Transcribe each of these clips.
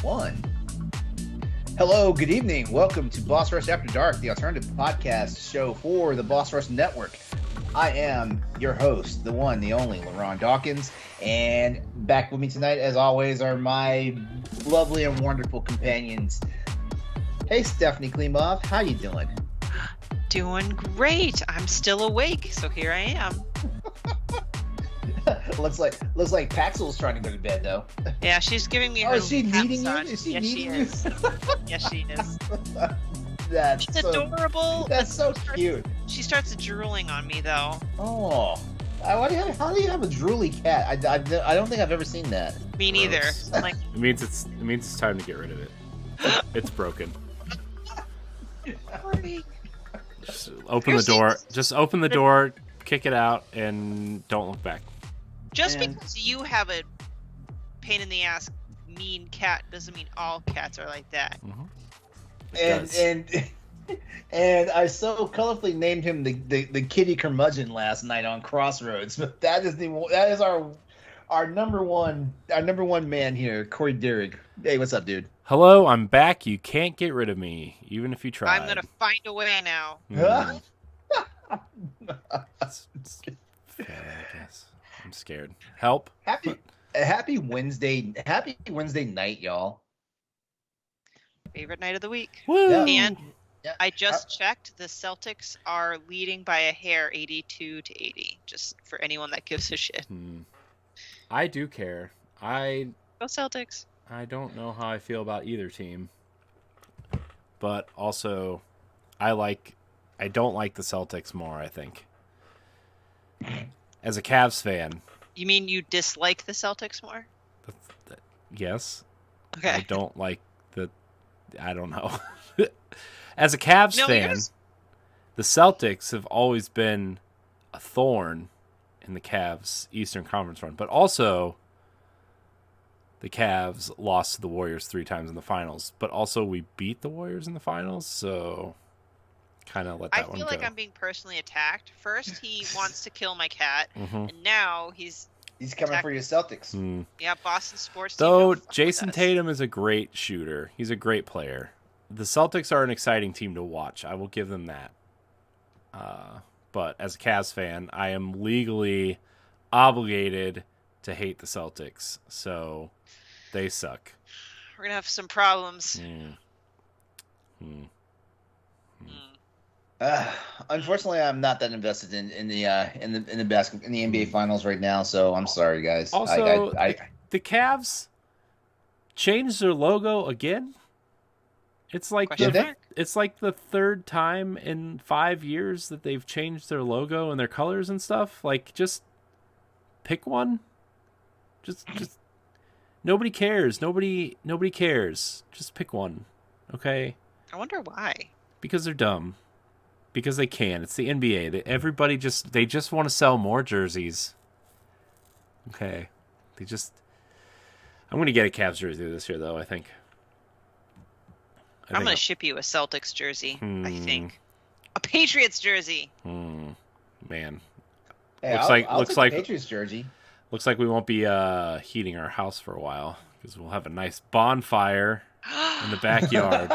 one. Hello, good evening. Welcome to Boss Rush After Dark, the alternative podcast show for the Boss Rush Network. I am your host, the one, the only, LeRon Dawkins, and back with me tonight, as always, are my lovely and wonderful companions. Hey, Stephanie Klimov, how you doing? Doing great. I'm still awake, so here I am. looks like Paxil's trying to go to bed, though. Yeah, she's giving me her. Oh, is she needing you? massage. Is she yes, needing she you? is. Yes, she is. That's She's adorable. That's so cute. She starts drooling on me, though. Oh, how do you have a drooly cat? I don't think I've ever seen that. Me neither. Like, It means it's time to get rid of it. It's broken. Just open the door. Just open the door, kick it out, and don't look back. just because you have a pain in the ass mean cat doesn't mean all cats are like that. Mm-hmm. And I so colorfully named him the kitty curmudgeon last night on Crossroads, but that is our number one man here, Corey Dierig. Hey, what's up, dude? Hello, I'm back. You can't get rid of me, even if you try. I'm gonna find a way now. It's fair, I guess. I'm scared. Help. Happy Wednesday night, y'all. Favorite night of the week. Woo! And I just checked. The Celtics are leading by a hair, 82-80. Just for anyone that gives a shit. I do care. Go Celtics. I don't know how I feel about either team, but also I don't like the Celtics more, I think. As a Cavs fan. You mean you dislike the Celtics more? Yes. Okay. I don't like I don't know. As a Cavs fan, the Celtics have always been a thorn in the Cavs Eastern Conference run, but also the Cavs lost to the Warriors 3 times in the finals, but also we beat the Warriors in the finals, so kind of let that one go. I feel like I'm being personally attacked. First, he wants to kill my cat, Mm-hmm. and now he's coming for your Celtics. Yeah, Boston sports team. Though Jason Tatum is a great shooter. He's a great player. The Celtics are an exciting team to watch. I will give them that. But as a Cavs fan, I am legally obligated to hate the Celtics. So they suck. We're gonna have some problems. Unfortunately, I'm not that invested in the NBA finals right now, so I'm sorry, guys. Also, the Cavs changed their logo again. It's like the third time in 5 years that they've changed their logo and their colors and stuff. Like, just pick one. Just nobody cares. Nobody cares. Just pick one. Okay? I wonder why. Because they're dumb. Because they can. It's the NBA. Everybody just want to sell more jerseys. Okay. I'm going to get a Cavs jersey this year, though, I think. I'm going to ship you a Celtics jersey, I think. A Patriots jersey. Man. Hey, looks like Patriots jersey. Looks like we won't be heating our house for a while because we'll have a nice bonfire in the backyard.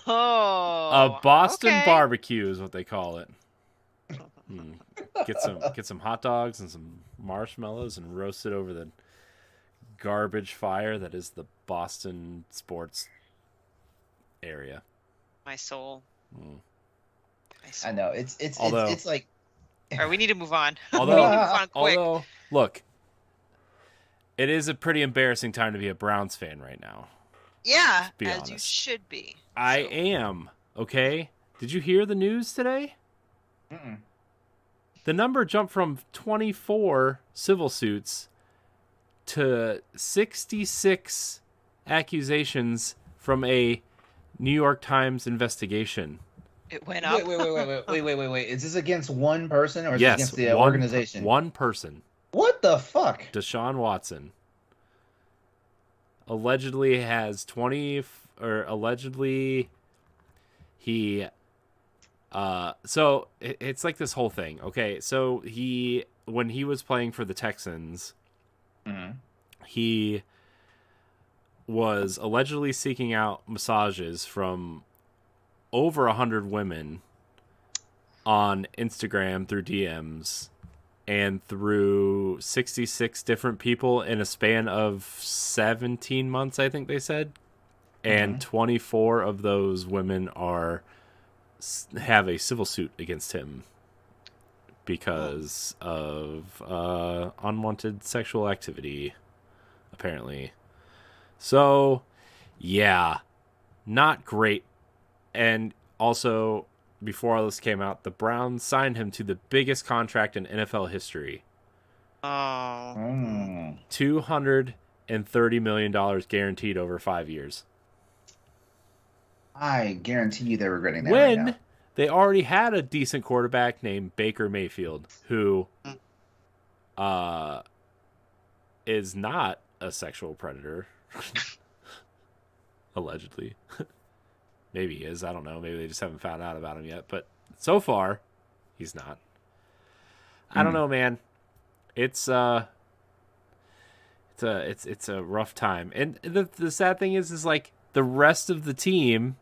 A Boston barbecue is what they call it. Get some hot dogs and some marshmallows and roast it over the garbage fire that is the Boston sports area. My soul. I know it's like. All right, we need to move on. Although, look, it is a pretty embarrassing time to be a Browns fan right now. Yeah, as honest. You should be. I am. Okay. Did you hear the news today? Mm-mm. The number jumped from 24 civil suits to 66 accusations from a New York Times investigation. It went up. Wait. Is this against one person or is it against the organization? One person. What the fuck? Deshaun Watson allegedly has he so it's like this whole thing. Okay, so when he was playing for the Texans, he was allegedly seeking out massages from over 100 women on Instagram through DMs and through 66 different people in a span of 17 months, I think they said. And 24 of those women have a civil suit against him because of unwanted sexual activity, apparently. So, yeah, not great. And also, before all this came out, the Browns signed him to the biggest contract in NFL history. Oh. $230 million guaranteed over 5 years. I guarantee you they're regretting that right now. When they already had a decent quarterback named Baker Mayfield, who is not a sexual predator. Allegedly. Maybe he is. I don't know. Maybe they just haven't found out about him yet. But so far, he's not. I don't know, man. It's a rough time. And the sad thing is like the rest of the team,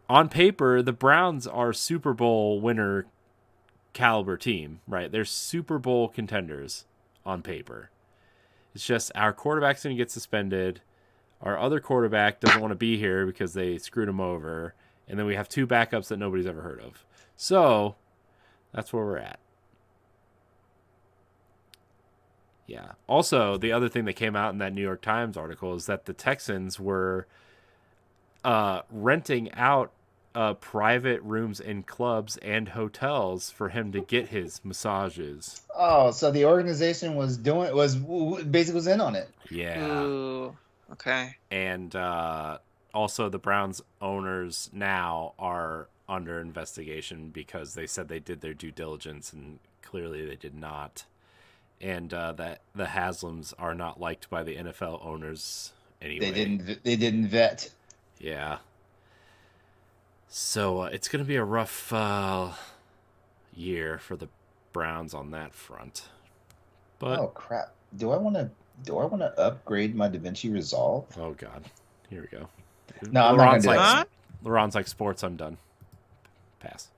on paper, the Browns are Super Bowl winner caliber team, right? They're Super Bowl contenders on paper. It's just our quarterback's going to get suspended. Our other quarterback doesn't want to be here because they screwed him over. And then we have 2 backups that nobody's ever heard of. So, that's where we're at. Yeah. Also, the other thing that came out in that New York Times article is that the Texans were renting out private rooms in clubs and hotels for him to get his massages. Oh, so the organization was in on it. Yeah. Ooh. Okay. And also the Browns owners now are under investigation because they said they did their due diligence and clearly they did not. And that the Haslams are not liked by the NFL owners anyway. They didn't vet. Yeah. So it's going to be a rough year for the Browns on that front. But oh crap! Do I want to upgrade my DaVinci Resolve? Oh god, here we go. No, I'm not gonna do that. LeRon's like, sports, I'm done. Pass.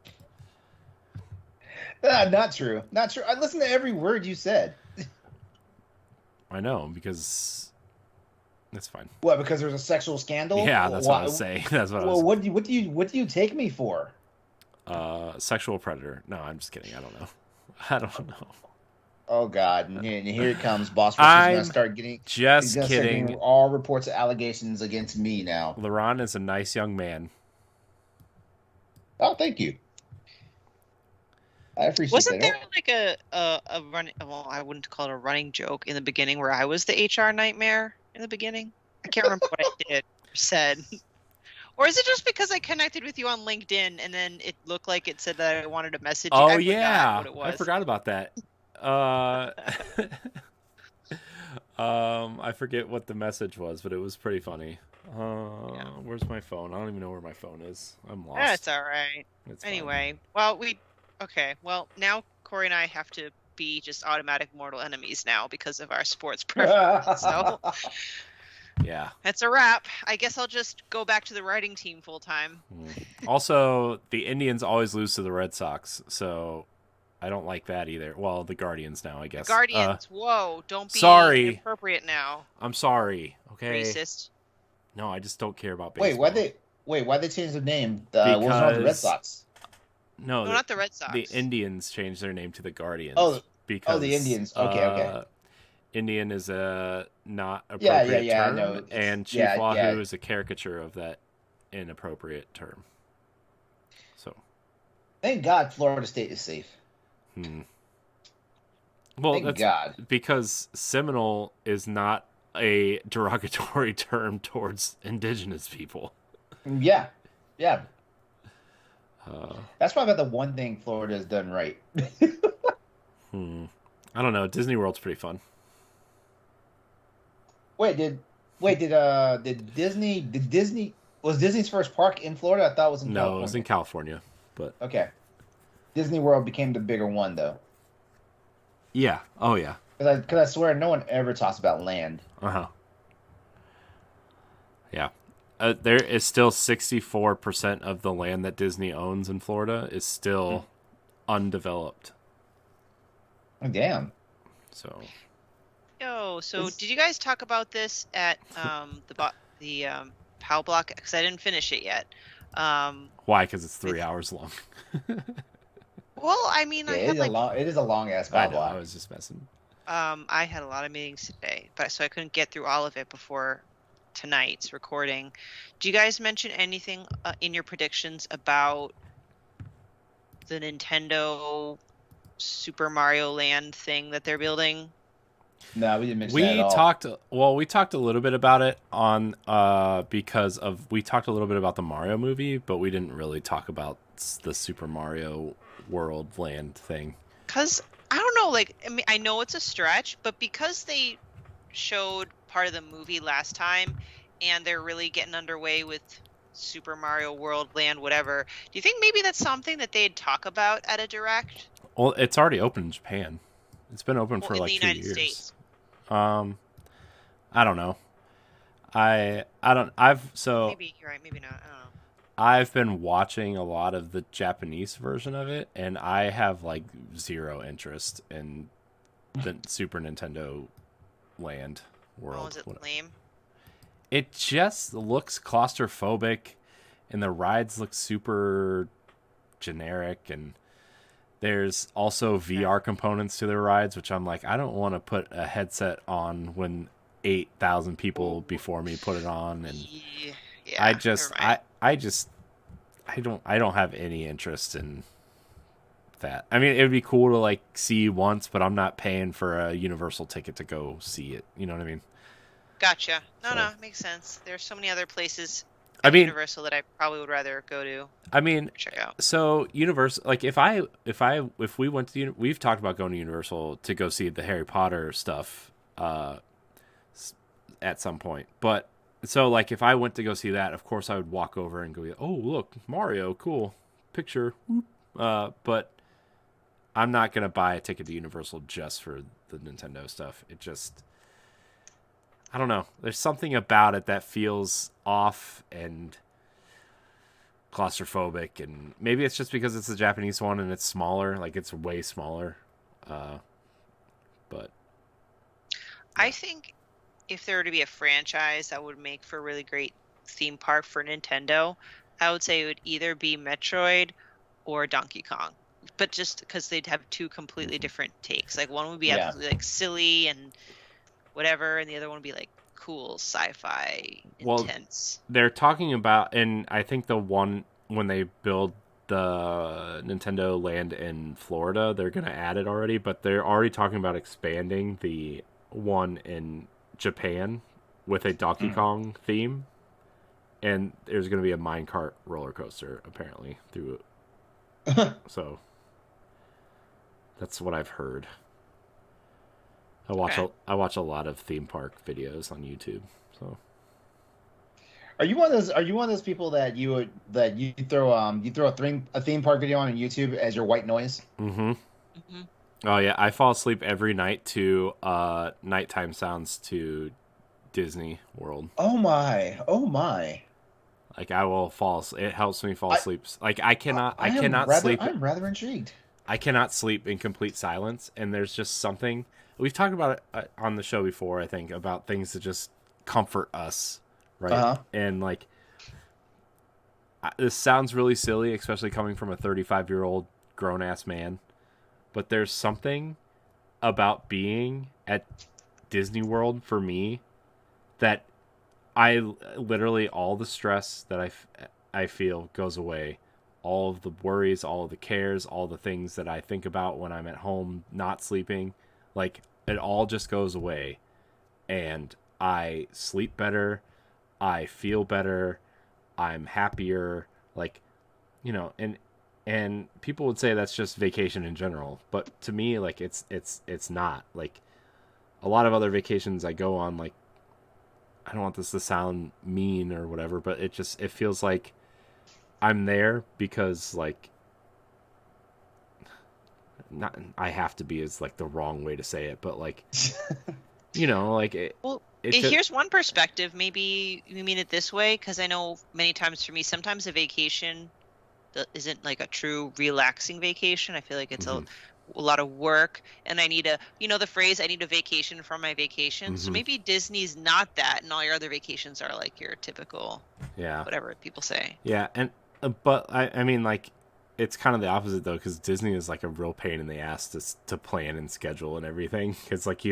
Not true. Not true. I listened to every word you said. I know, because that's fine. What? Because there's a sexual scandal? Yeah, that's what I was saying. That's what I was. What do you take me for? Sexual predator. No, I'm just kidding. I don't know. I don't know. Oh God! And here it comes. Boss Rush is going to start getting. Just kidding. Getting all reports of allegations against me now. LeRon is a nice young man. Oh, thank you. I appreciate Wasn't that. there like a running? Well, I wouldn't call it a running joke in the beginning where I was the HR nightmare in the beginning. I can't remember what I did or said. Or is it just because I connected with you on LinkedIn and then it looked like it said that I wanted a message? Oh, yeah. I forgot about that. I forget what the message was, but it was pretty funny. Where's my phone? I don't even know where my phone is. I'm lost. That's all right. Anyway, well, well, now Corey and I have to be just automatic mortal enemies now because of our sports preferences. So yeah, that's a wrap. I guess I'll just go back to the writing team full time. Also, the Indians always lose to the Red Sox, so I don't like that either. Well, the Guardians now, I guess. The Guardians, whoa, don't be inappropriate now. I'm sorry. Okay. Racist. No, I just don't care about baseball. Why'd they change the name? What was wrong with the Red Sox? No, not the Red Sox. The Indians changed their name to the Guardians. Because the Indians. Okay. Indian is a not appropriate term, I know. And Chief Wahoo is a caricature of that inappropriate term. So, thank God Florida State is safe. Well, thank God, because Seminole is not a derogatory term towards indigenous people. Yeah. That's probably about the one thing Florida has done right. I don't know. Disney World's pretty fun. Did Disney was Disney's first park in Florida? I thought it was in California. No, it was in California, but okay. Disney World became the bigger one though. Yeah. Oh yeah. Because I swear no one ever talks about land. Yeah. There is still 64% of the land that Disney owns in Florida is still undeveloped. Oh, damn. So. So did you guys talk about this at the POW block? Because I didn't finish it yet. Why? Because it's 3 hours long. Well, I mean, Yeah, I had like it is a long ass I call know. block. I was just messing. I had a lot of meetings today, so I couldn't get through all of it before tonight's recording. Do you guys mention anything in your predictions about the Nintendo Super Mario Land thing that they're building? No, we didn't mention that at all. We talked a little bit about it on because we talked a little bit about the Mario movie, but we didn't really talk about the Super Mario World Land thing. Cuz I don't know, like, I mean, I know it's a stretch, but because they showed part of the movie last time and they're really getting underway with Super Mario World Land, whatever, do you think maybe that's something that they'd talk about at a direct? Well, it's already open in Japan. It's been open for in like the 2 United years. States. I don't know. I don't. Maybe you're right, maybe not. I don't know. I've been watching a lot of the Japanese version of it, and I have like zero interest in the Super Nintendo Land world. Oh, is it lame? It just looks claustrophobic, and the rides look super generic, and there's also VR components to their rides, which I'm like, I don't want to put a headset on when 8,000 people before me put it on, and Yeah, I don't have any interest in that. I mean, it would be cool to like see once, but I'm not paying for a Universal ticket to go see it. You know what I mean? Gotcha. No, So- it makes sense. There's so many other places I at mean- Universal that I probably would rather go to I mean, check out. so Universal, like if we went to, we've talked about going to Universal to go see the Harry Potter stuff, at some point. But so like if I went to go see that, of course I would walk over and go, oh look, Mario, cool picture. But I'm not gonna buy a ticket to Universal just for the Nintendo stuff. It just, I don't know. There's something about it that feels off and claustrophobic, and maybe it's just because it's the Japanese one and it's smaller, like it's way smaller. But I think if there were to be a franchise that would make for a really great theme park for Nintendo, I would say it would either be Metroid or Donkey Kong. But just because they'd have two completely different takes. Like one would be absolutely like silly and whatever, and the other one would be like cool, sci-fi, intense. They're talking about, and I think the one when they build the Nintendo Land in Florida, they're going to add it already, but they're already talking about expanding the one in Japan with a Donkey Kong theme, and there's going to be a minecart roller coaster apparently through it. So that's what I've heard. I watch a lot of theme park videos on YouTube. So Are you one of those people that you throw a theme park video on YouTube as your white noise? Mm-hmm. Oh yeah, I fall asleep every night to nighttime sounds to Disney World. Oh my. Like I will fall. It helps me fall asleep. Like I cannot sleep. I'm rather intrigued. I cannot sleep in complete silence, and there's just something we've talked about it on the show before. I think about things that just comfort us, right? Uh-huh. And like this sounds really silly, especially coming from a 35-year-old grown ass man, but there's something about being at Disney World for me that I literally, all the stress that I feel goes away. All of the worries, all of the cares, all the things that I think about when I'm at home not sleeping, like it all just goes away, and I sleep better, I feel better, I'm happier, like, you know, and people would say that's just vacation in general, but to me, like it's not. Like a lot of other vacations I go on, like, I don't want this to sound mean or whatever, but it feels like I'm there because, like, not I have to be is like the wrong way to say it, but like You know, like Well, it just, here's one perspective. Maybe you mean it this way, because I know many times for me, sometimes a vacation isn't like a true relaxing vacation. I feel like it's a lot of work, and I need the phrase, I need a vacation from my vacation. So maybe Disney's not that, and all your other vacations are like your typical, yeah, whatever people say. yeah, and but I mean, like, it's kind of the opposite though, because Disney is like a real pain in the ass to plan and schedule and everything. Because like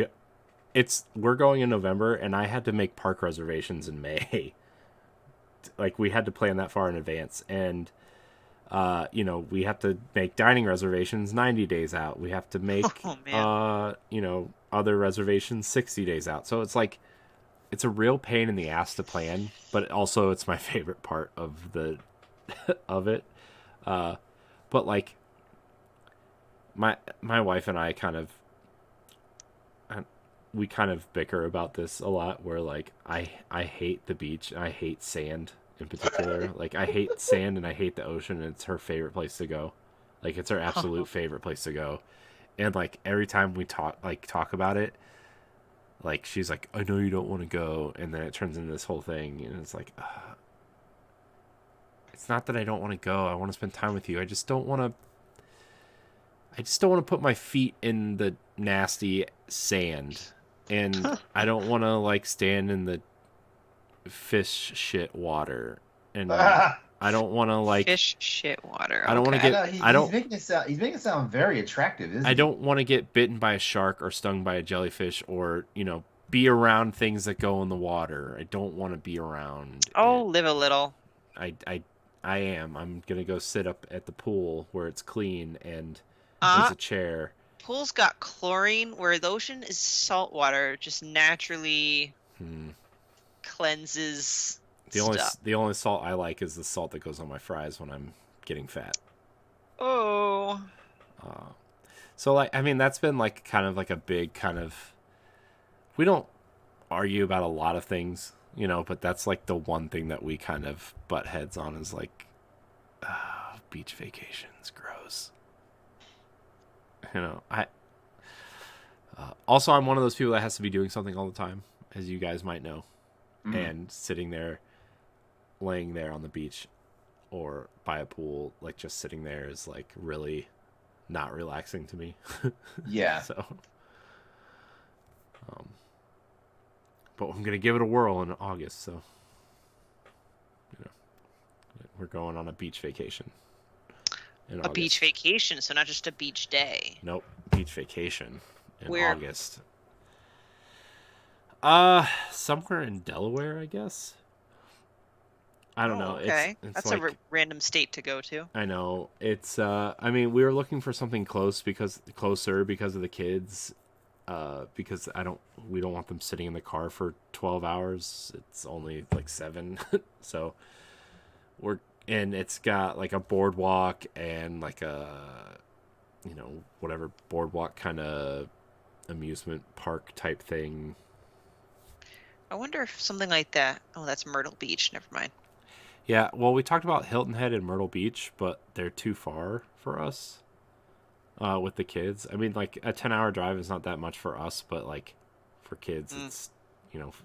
we're going in November, and I had to make park reservations in May. Like, we had to plan that far in advance, and we have to make dining reservations 90 days out. We have to make, Oh man. other reservations 60 days out. So it's like, it's a real pain in the ass to plan, but also it's my favorite part of of it. But like, my wife and I we kind of bicker about this a lot, where like, I hate the beach, and I hate sand in particular. Like, I hate sand and I hate the ocean, and it's her favorite place to go. Like, it's her absolute favorite place to go. And like, every time we talk about it, like, she's like, I know you don't want to go, and then it turns into this whole thing, and it's like, it's not that I don't want to go. I want to spend time with you. I just don't want to put my feet in the nasty sand, and I don't want to like stand in the fish shit water, and I don't want to like Fish shit water. I don't want to Okay. get He's making it sound very attractive, isn't I he? don't want to get bitten by a shark or stung by a jellyfish, or be around things that go in the water. I don't want to be around Oh, it. live a little. I'm gonna go sit up at the pool where it's clean, and Uh, there's a chair. Pool's got chlorine, where the ocean is salt water, just naturally cleanses stuff. The only salt I like is the salt that goes on my fries when I'm getting fat. Oh. So like, I mean, that's been like kind of like a big kind of, we don't argue about a lot of things, but that's like the one thing that we kind of butt heads on, is like, beach vacations, gross. I also, I'm one of those people that has to be doing something all the time, as you guys might know, and sitting there, laying there on the beach or by a pool, like just sitting there, is like really not relaxing to me. Yeah. So, but I'm gonna give it a whirl in August. So, we're going on a beach vacation. In A beach vacation, so not just a beach day. Nope, beach vacation in Where? August. Somewhere in Delaware, I guess. I don't know. Okay, It's that's like, a random state to go to. I know. It's I mean, we were looking for something closer because of the kids. Because we don't want them sitting in the car for 12 hours. It's only like 7. So and it's got like a boardwalk and like a whatever boardwalk kind of amusement park type thing. I wonder if something like that. Oh, that's Myrtle Beach. Never mind. Yeah, well, we talked about Hilton Head and Myrtle Beach, but they're too far for us with the kids. I mean, like, a 10-hour drive is not that much for us, but like for kids, it's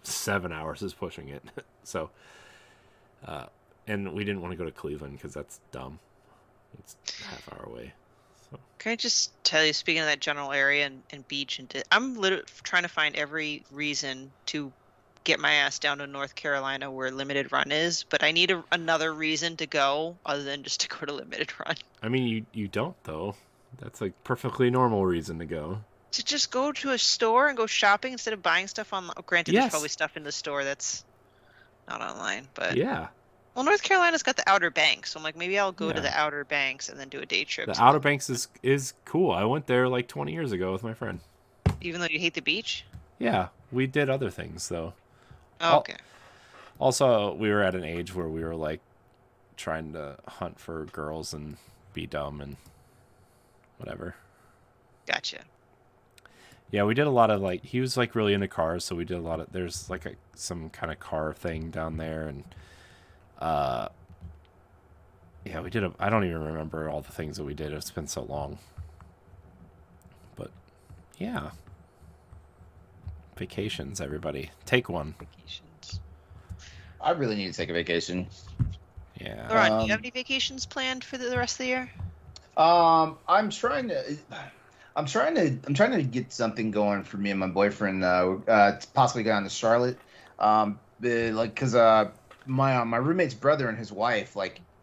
7 hours is pushing it. So, and we didn't want to go to Cleveland because that's dumb. It's half hour away. So. Can I just tell you, speaking of that general area and beach, I'm literally trying to find every reason to get my ass down to North Carolina where Limited Run is, but I need another reason to go other than just to go to Limited Run. I mean, you don't, though. That's a perfectly normal reason to go. To just go to a store and go shopping instead of buying stuff online. Granted, Yes. There's probably stuff in the store that's not online, but Yeah. Well, North Carolina's got the Outer Banks, so I'm like, maybe I'll go to the Outer Banks and then do a day trip. The Outer Banks is cool. I went there like 20 years ago with my friend. Even though you hate the beach? Yeah, we did other things though. Oh, okay. Also, we were at an age where we were like trying to hunt for girls and be dumb and whatever. Gotcha. Yeah, we did a lot of like, he was like really into cars, so we did a lot of, there's like some kind of car thing down there, and yeah, we did I don't even remember all the things that we did. It's been so long. But yeah. Vacations, everybody. Take one. Vacations. I really need to take a vacation. Yeah. LeRon, do you have any vacations planned for the rest of the year? I'm trying to get something going for me and my boyfriend. Possibly going to Charlotte. Because my roommate's brother and his wife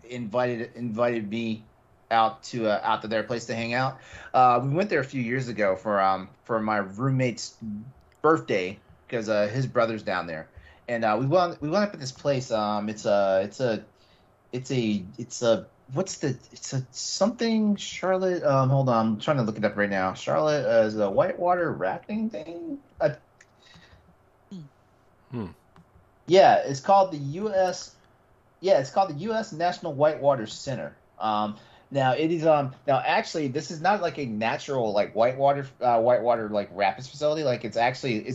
invited me out to their place to hang out. We went there a few years ago for my roommate's birthday because his brother's down there, and we went up at this place. It's a it's a something Charlotte. Hold on, I'm trying to look it up right now. Charlotte is a whitewater rafting thing. Yeah, it's called the U.S. Yeah, it's called the U.S. National Whitewater Center. Now it is now actually this is not like a natural like whitewater like rapids facility. Like it's actually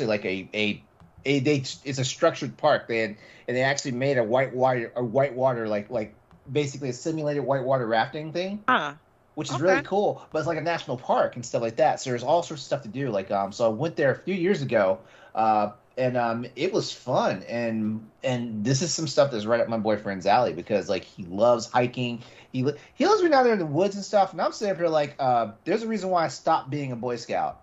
like it's a structured park. They actually made a whitewater like basically a simulated whitewater rafting thing. Which is really cool, but it's like a national park and stuff like that. So there's all sorts of stuff to do. So I went there a few years ago, and it was fun. And this is some stuff that's right up my boyfriend's alley because like he loves hiking. He loves being out there in the woods and stuff. And I'm sitting up here like, there's a reason why I stopped being a Boy Scout.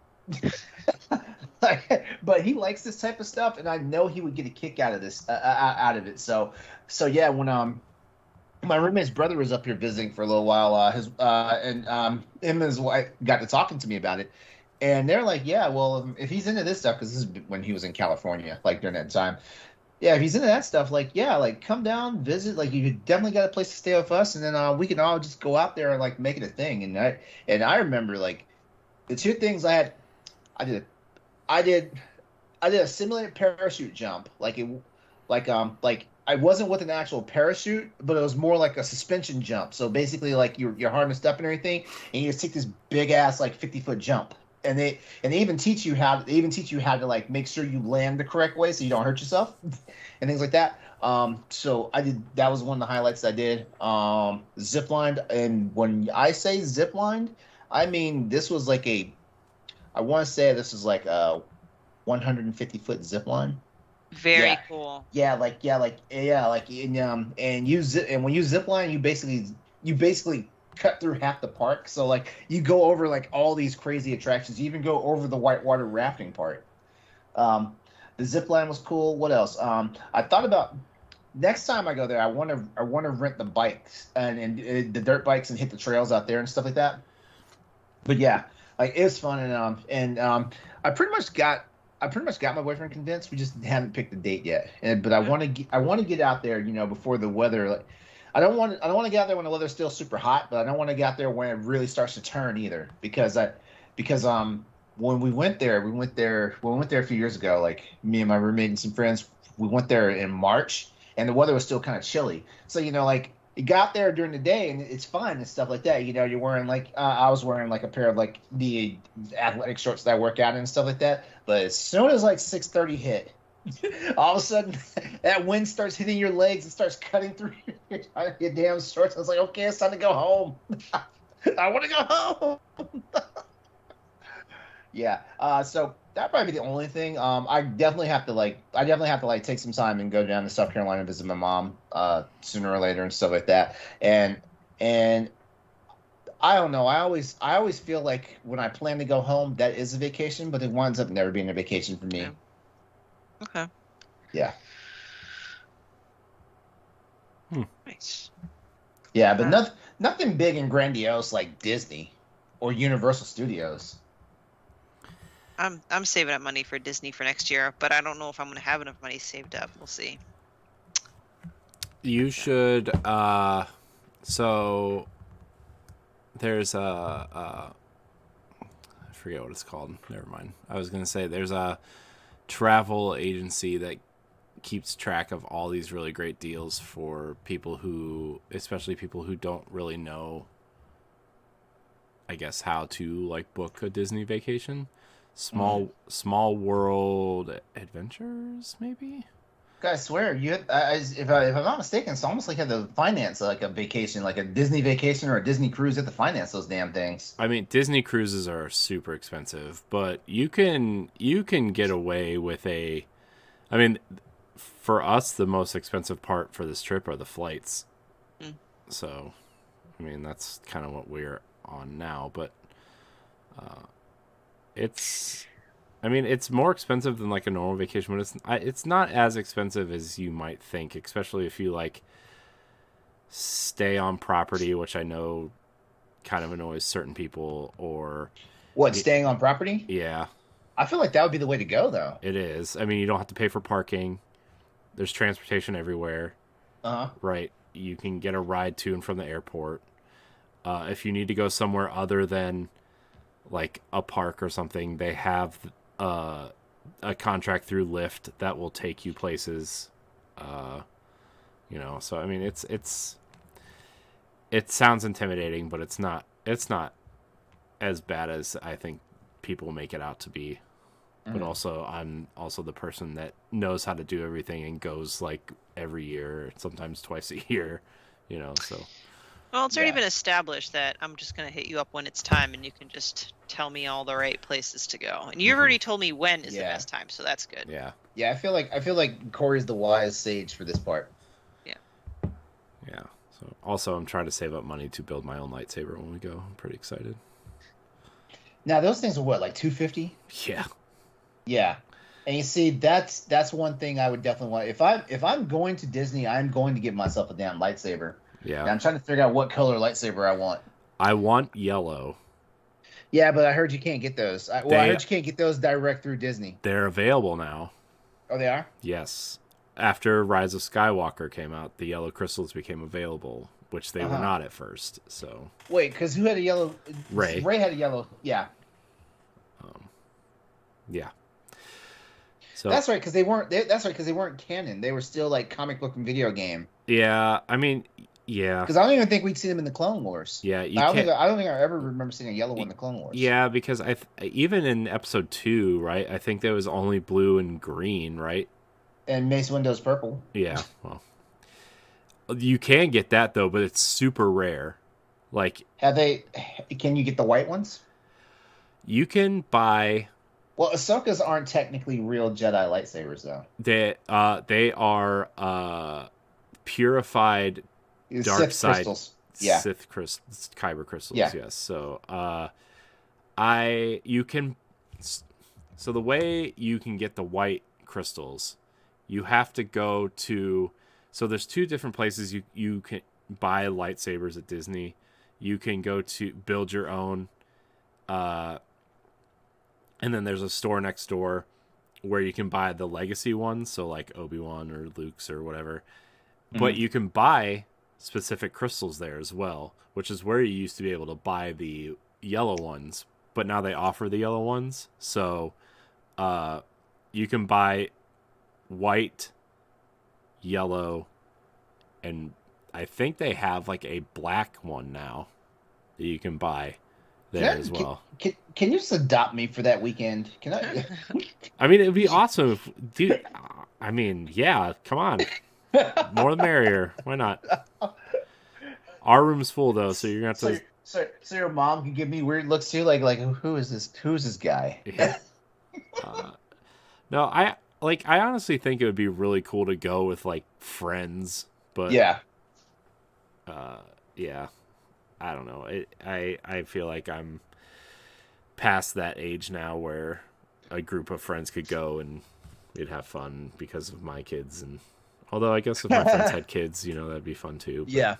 But he likes this type of stuff, and I know he would get a kick out of this, out of it. So yeah, when my roommate's brother was up here visiting for a little while. Him and his wife got to talking to me about it, and they're like, "Yeah, well, if he's into this stuff, because this is when he was in California, like during that time. Yeah, if he's into that stuff, like, yeah, like come down, visit. Like, you definitely got a place to stay with us, and then we can all just go out there and like make it a thing." And I remember like the two things I did a simulated parachute jump, like I wasn't with an actual parachute, but it was more like a suspension jump. So basically, like you're harnessed up and everything, and you just take this big ass like 50-foot jump. And they even teach you how to like make sure you land the correct way so you don't hurt yourself and things like that. So that was one of the highlights I did. Zip lined, and when I say zip lined, I mean this was like I want to say this is like a 150-foot zip line. Very cool. And when you zip line, you basically cut through half the park. So like you go over like all these crazy attractions. You even go over the whitewater rafting part. The zip line was cool. What else? I thought about next time I go there, I want to rent the bikes and the dirt bikes and hit the trails out there and stuff like that. But yeah, like it's fun and I pretty much got my boyfriend convinced. We just haven't picked the date yet. But I want to get out there, before the weather. Like, I don't want to get out there when the weather's still super hot, but I don't want to get out there when it really starts to turn either. Because when we went there a few years ago, like me and my roommate and some friends, we went there in March, and the weather was still kind of chilly. So like you got there during the day and it's fine and stuff like that. You're wearing like I was wearing like a pair of like the athletic shorts that I work out in and stuff like that. But as soon as like 6:30 hit, all of a sudden that wind starts hitting your legs and starts cutting through your damn shorts. I was like, okay, it's time to go home. I want to go home. Yeah. So that'd probably be the only thing. I definitely have to take some time and go down to South Carolina and visit my mom sooner or later and stuff like that. And I don't know. I always feel like when I plan to go home, that is a vacation, but it winds up never being a vacation for me. Yeah. Okay. Yeah. Nice. Yeah, but nothing big and grandiose like Disney or Universal Studios. I'm saving up money for Disney for next year, but I don't know if I'm going to have enough money saved up. We'll see. You should. So there's I forget what it's called. Never mind. I was going to say there's a travel agency that keeps track of all these really great deals for especially people who don't really know, I guess, how to like book a Disney vacation. Small World Adventures, maybe. I swear, if I'm not mistaken, it's almost like you had to finance like a vacation, like a Disney vacation or a Disney cruise. You have to finance those damn things. I mean, Disney cruises are super expensive, but you can get away with a. I mean, for us, the most expensive part for this trip are the flights. Mm. So, I mean, that's kind of what we're on now, but it's. I mean, it's more expensive than like a normal vacation, but it's not as expensive as you might think, especially if you like stay on property, which I know kind of annoys certain people. Or What, staying on property? yeah, I feel like that would be the way to go, though. it is. I mean, you don't have to pay for parking. There's transportation everywhere, Uh huh. right? You can get a ride to and from the airport. If you need to go somewhere other than like a park or something, they have a contract through Lyft that will take you places. So I mean, it sounds intimidating, but it's not. It's not as bad as I think people make it out to be. But also, I'm also the person that knows how to do everything and goes like every year, sometimes twice a year. So Well, it's already Yeah. been established that I'm just going to hit you up when it's time and you can just tell me all the right places to go. And you've already told me when is the Yeah. best time, so that's good. yeah, Yeah, I feel like Corey's the wise sage for this part. yeah. So also, I'm trying to save up money to build my own lightsaber when we go. I'm pretty excited. Now those things are what, like 250? Yeah. Yeah. And you see, that's one thing I would definitely want. If I'm going to Disney, I'm going to get myself a damn lightsaber. Yeah. And I'm trying to figure out what color lightsaber I want. I want yellow. Yeah, but I heard you can't get those. I heard you can't get those direct through Disney. They're available now. Oh, they are? Yes. After Rise of Skywalker came out, the yellow crystals became available, which they were not at first. So Wait, because who had a yellow? Rey. Rey had a yellow. Yeah. Yeah. So That's right, because they weren't. That's right, because they weren't canon. They were still like comic book and video game. yeah, I mean, yeah, Because I don't even think we'd seen them in the Clone Wars. yeah, you I don't can't. think I ever remember seeing a yellow one in the Clone Wars. Yeah, because even in episode 2, right? I think there was only blue and green, right? And Mace Windu's purple. Yeah. Well, you can get that though, but it's super rare. Like Can you get the white ones? you can buy. Well, Ahsoka's aren't technically real Jedi lightsabers, though. They are purified dark Sith side crystals. Yeah. Sith crystals, kyber crystals. Yeah. Yes. So you can. So the way you can get the white crystals, you have to go to. So there's 2 different places you can buy lightsabers at Disney. You can go to build your own. And then there's a store next door where you can buy the legacy ones, so like Obi-Wan or Luke's or whatever. But you can buy specific crystals there as well, which is where you used to be able to buy the yellow ones, but now they offer the yellow ones. So you can buy white, yellow, and I think they have like a black one now that you can buy there as well. Can you just adopt me for that weekend? Can I? I mean, it'd be awesome if, dude. I mean, yeah, come on, more the merrier. Why not? Our room's full though, so you're gonna have to. So your mom can give me weird looks too, like who is this? Who's this guy? Yeah. No, I honestly think it would be really cool to go with like friends, but Yeah. yeah, I don't know. I feel like I'm past that age now where a group of friends could go and we'd have fun because of my kids. And although I guess if my friends had kids, that'd be fun too. But, Yeah.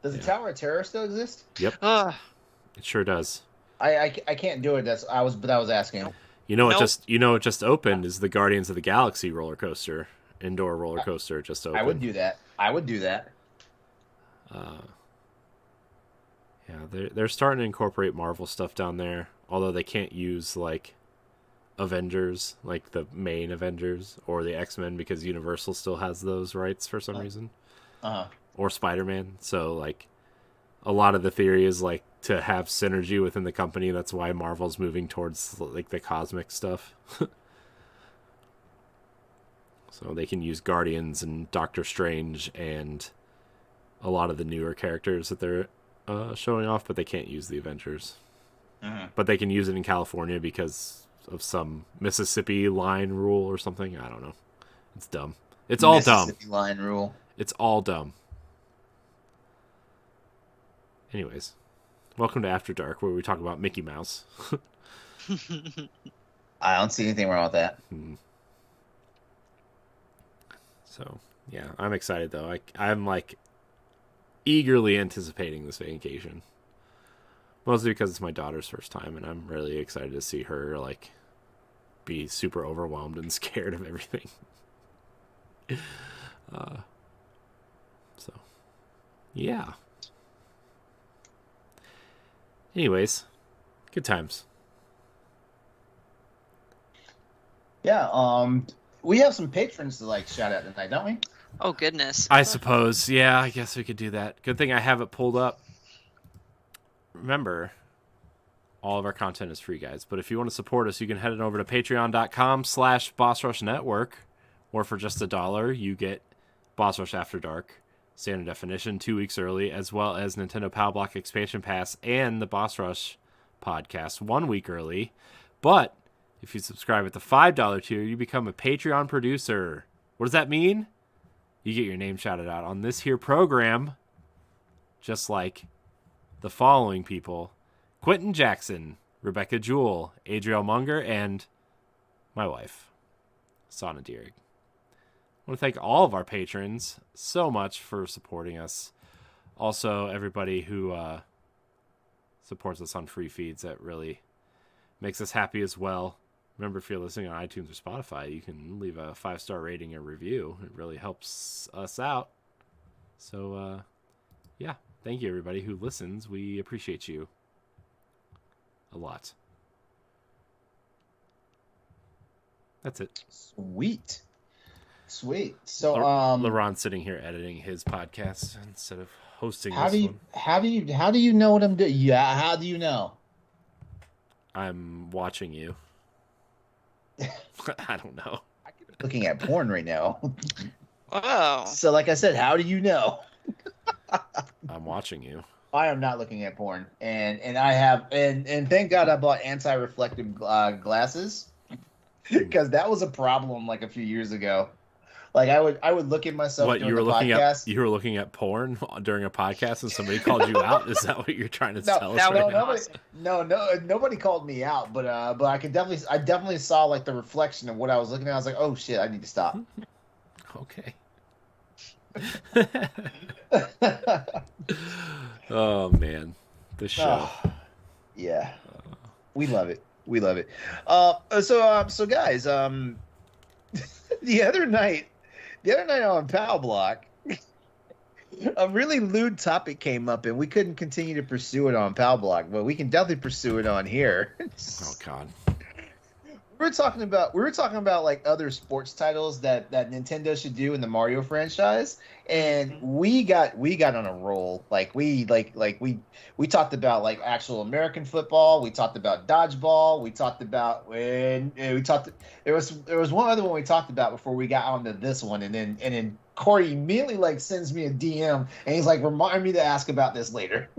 Does the Yeah. Tower of Terror still exist? Yep, Ugh. it sure does. I can't do it. I was asking. Nope. It just opened is the Guardians of the Galaxy roller coaster, indoor roller coaster just opened. I would do that. Yeah, they're starting to incorporate Marvel stuff down there, although they can't use like Avengers, like the main Avengers or the X-Men because Universal still has those rights for some reason, or Spider-Man. So like a lot of the theory is like to have synergy within the company. That's why Marvel's moving towards like the cosmic stuff. So they can use Guardians and Doctor Strange and a lot of the newer characters that they're showing off, but they can't use the Avengers. But they can use it in California because of some Mississippi line rule or something. I don't know. It's dumb. It's all dumb. Mississippi line rule. It's all dumb. Anyways, welcome to After Dark, where we talk about Mickey Mouse. I don't see anything wrong with that. So, yeah, I'm excited, though. I'm, like, eagerly anticipating this vacation. Mostly because it's my daughter's first time, and I'm really excited to see her, like, be super overwhelmed and scared of everything. So, yeah. Anyways, good times. Yeah, we have some patrons to, like, shout out tonight, don't we? Oh, goodness. I suppose. Yeah, I guess we could do that. Good thing I have it pulled up. Remember, all of our content is free, guys. But if you want to support us, you can head on over to patreon.com/BossRushNetwork. Or for just $1, you get Boss Rush After Dark, Standard Definition, 2 weeks early, as well as Nintendo Power Block Expansion Pass and the Boss Rush podcast 1 week early. But if you subscribe at the $5 tier, you become a Patreon producer. What does that mean? You get your name shouted out on this here program, just like the following people: Quentin Jackson, Rebecca Jewell, Adriel Munger, and my wife, Sana Dierig. I want to thank all of our patrons so much for supporting us. Also, everybody who supports us on free feeds, that really makes us happy as well. Remember, if you're listening on iTunes or Spotify, you can leave a 5-star rating or review. It really helps us out. So, yeah, thank you, everybody who listens. We appreciate you a lot. That's it. Sweet. So, LeRon's sitting here editing his podcast instead of hosting this one. How do you know what I'm doing? Yeah, how do you know? I'm watching you. I don't know. I'm looking at porn right now. Whoa. So, like I said, how do you know? I'm watching you. I am not looking at porn, and I have, and thank God I bought anti-reflective glasses, because that was a problem like a few years ago. Like I would look at myself. What, during you were the looking podcast. at? You were looking at porn during a podcast, and somebody called you out. Is that what you're trying to tell us right now? Nobody called me out, but I definitely saw like the reflection of what I was looking at. I was like, oh shit, I need to stop. Okay. Oh man, the show. Yeah, we love it. So guys, the other night on Pow Block, a really lewd topic came up, and we couldn't continue to pursue it on Pow Block, but we can definitely pursue it on here. Oh God. We were talking about like other sports titles that Nintendo should do in the Mario franchise, and we got on a roll. Like we talked about like actual American football. We talked about dodgeball. We talked about there was one other one we talked about before we got onto this one, and then Corey immediately like sends me a DM and he's like, remind me to ask about this later.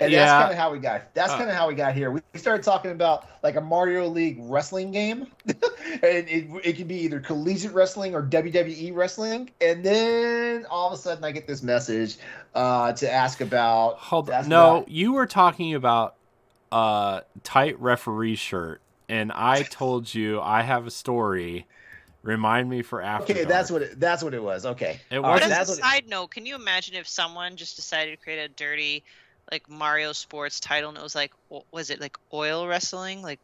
And that's kind of how we got. That's kind of how we got here. We started talking about like a Mario League wrestling game, and it could be either collegiate wrestling or WWE wrestling. And then all of a sudden, I get this message to ask about. You were talking about tight referee shirt, and I told you I have a story. Remind me for after. Okay, that's what it was. Okay. As a side note, can you imagine if someone just decided to create a dirty, like Mario sports title, and it was like, was it like oil wrestling, like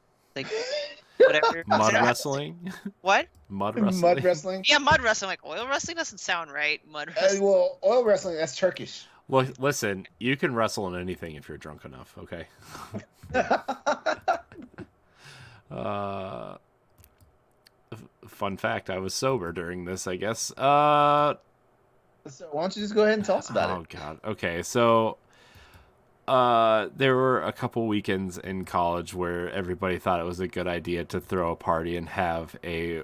whatever? Mud wrestling. What? Mud wrestling. Mud wrestling. Yeah, mud wrestling. Like oil wrestling doesn't sound right. Mud wrestling. Well, oil wrestling, that's Turkish. Look, listen, you can wrestle in anything if you're drunk enough. Okay. Fun fact: I was sober during this, I guess. So why don't you just go ahead and tell us about it? Oh God. Okay, so there were a couple weekends in college where everybody thought it was a good idea to throw a party and have a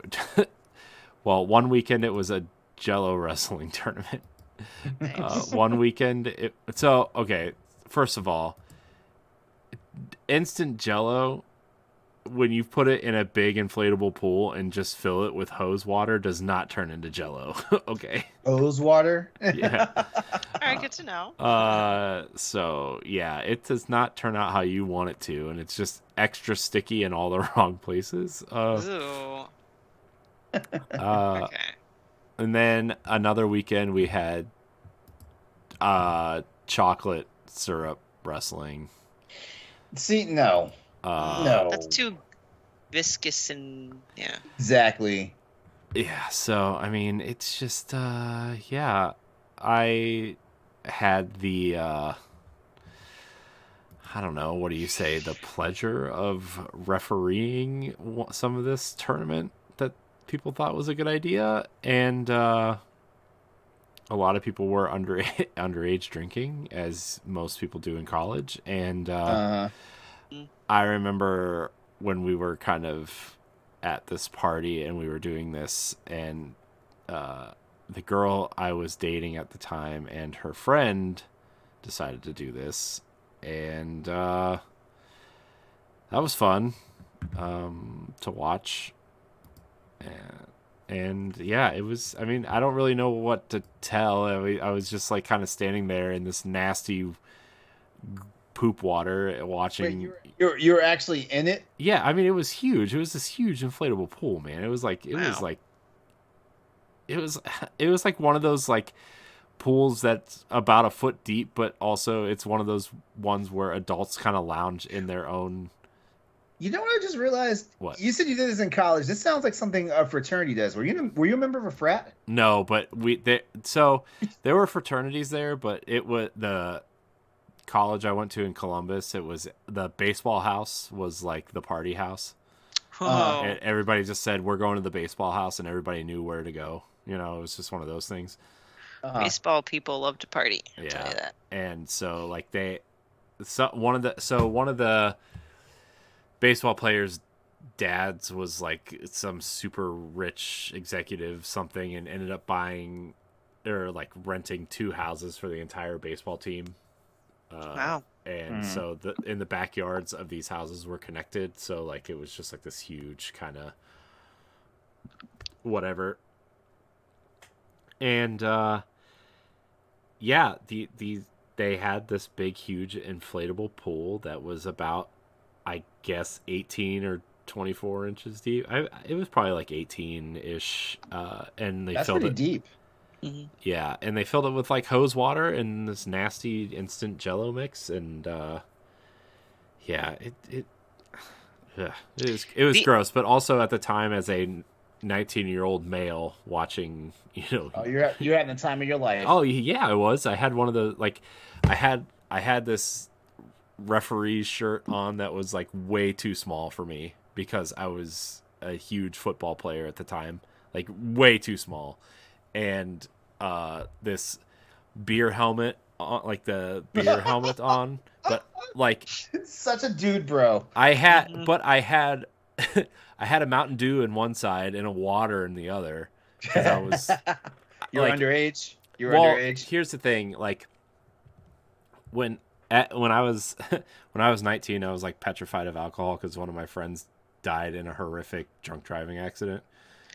Well, one weekend it was a jello wrestling tournament. Nice. One weekend, okay. First of all, instant jello, when you put it in a big inflatable pool and just fill it with hose water, does not turn into jello. Okay. Hose water? Yeah. All right, good to know. So yeah, it does not turn out how you want it to, and it's just extra sticky in all the wrong places. Ooh. Uh, Okay. and then another weekend we had chocolate syrup wrestling. See, no. No. That's too viscous and yeah. Exactly. Yeah, so I mean, it's just yeah, I had the I don't know, what do you say, the pleasure of refereeing some of this tournament that people thought was a good idea, and a lot of people were underage drinking, as most people do in college, and I remember when we were kind of at this party and we were doing this, and the girl I was dating at the time and her friend decided to do this, and that was fun to watch. And yeah, it was. I mean, I don't really know what to tell. I was just like kind of standing there in this nasty poop water watching. Wait, you were actually in it? Yeah, I mean, it was huge. It was this huge inflatable pool, man. It was like Wow. it was like one of those like pools that's about a foot deep, but also it's one of those ones where adults kind of lounge in their own. You know what I just realized? What? You said you did this in college. This sounds like something a fraternity does. Were you a member of a frat? No, but there were fraternities there, but it was the college I went to in Columbus. It was the baseball house was like the party house. Oh. And everybody just said we're going to the baseball house, and everybody knew where to go. You know, it was just one of those things. Baseball people love to party. I'll tell you that. And so like one of the baseball players' dads was like some super rich executive something, and ended up buying or like renting 2 houses for the entire baseball team. Wow. And so in the backyards of these houses were connected, so like it was just like this huge kind of whatever. And yeah, they had this big huge inflatable pool that was about, I guess, 18 or 24 inches deep. It was probably like 18-ish, and That's pretty deep. Mm-hmm. Yeah, and they filled it with like hose water and this nasty instant jello mix, and yeah, it was gross. But also at the time, as a 19-year-old male watching, Oh, you're having the time of your life. Oh yeah, I was. I had one of the like, I had this referee's shirt on that was like way too small for me because I was a huge football player at the time, like way too small, and this beer helmet on, like the beer helmet on, but like such a dude, bro. I had I had a Mountain Dew in one side and a water in the other because I was You're like, underage. You're well, underage. Here's the thing, like when I was 19, I was like petrified of alcohol because one of my friends died in a horrific drunk driving accident.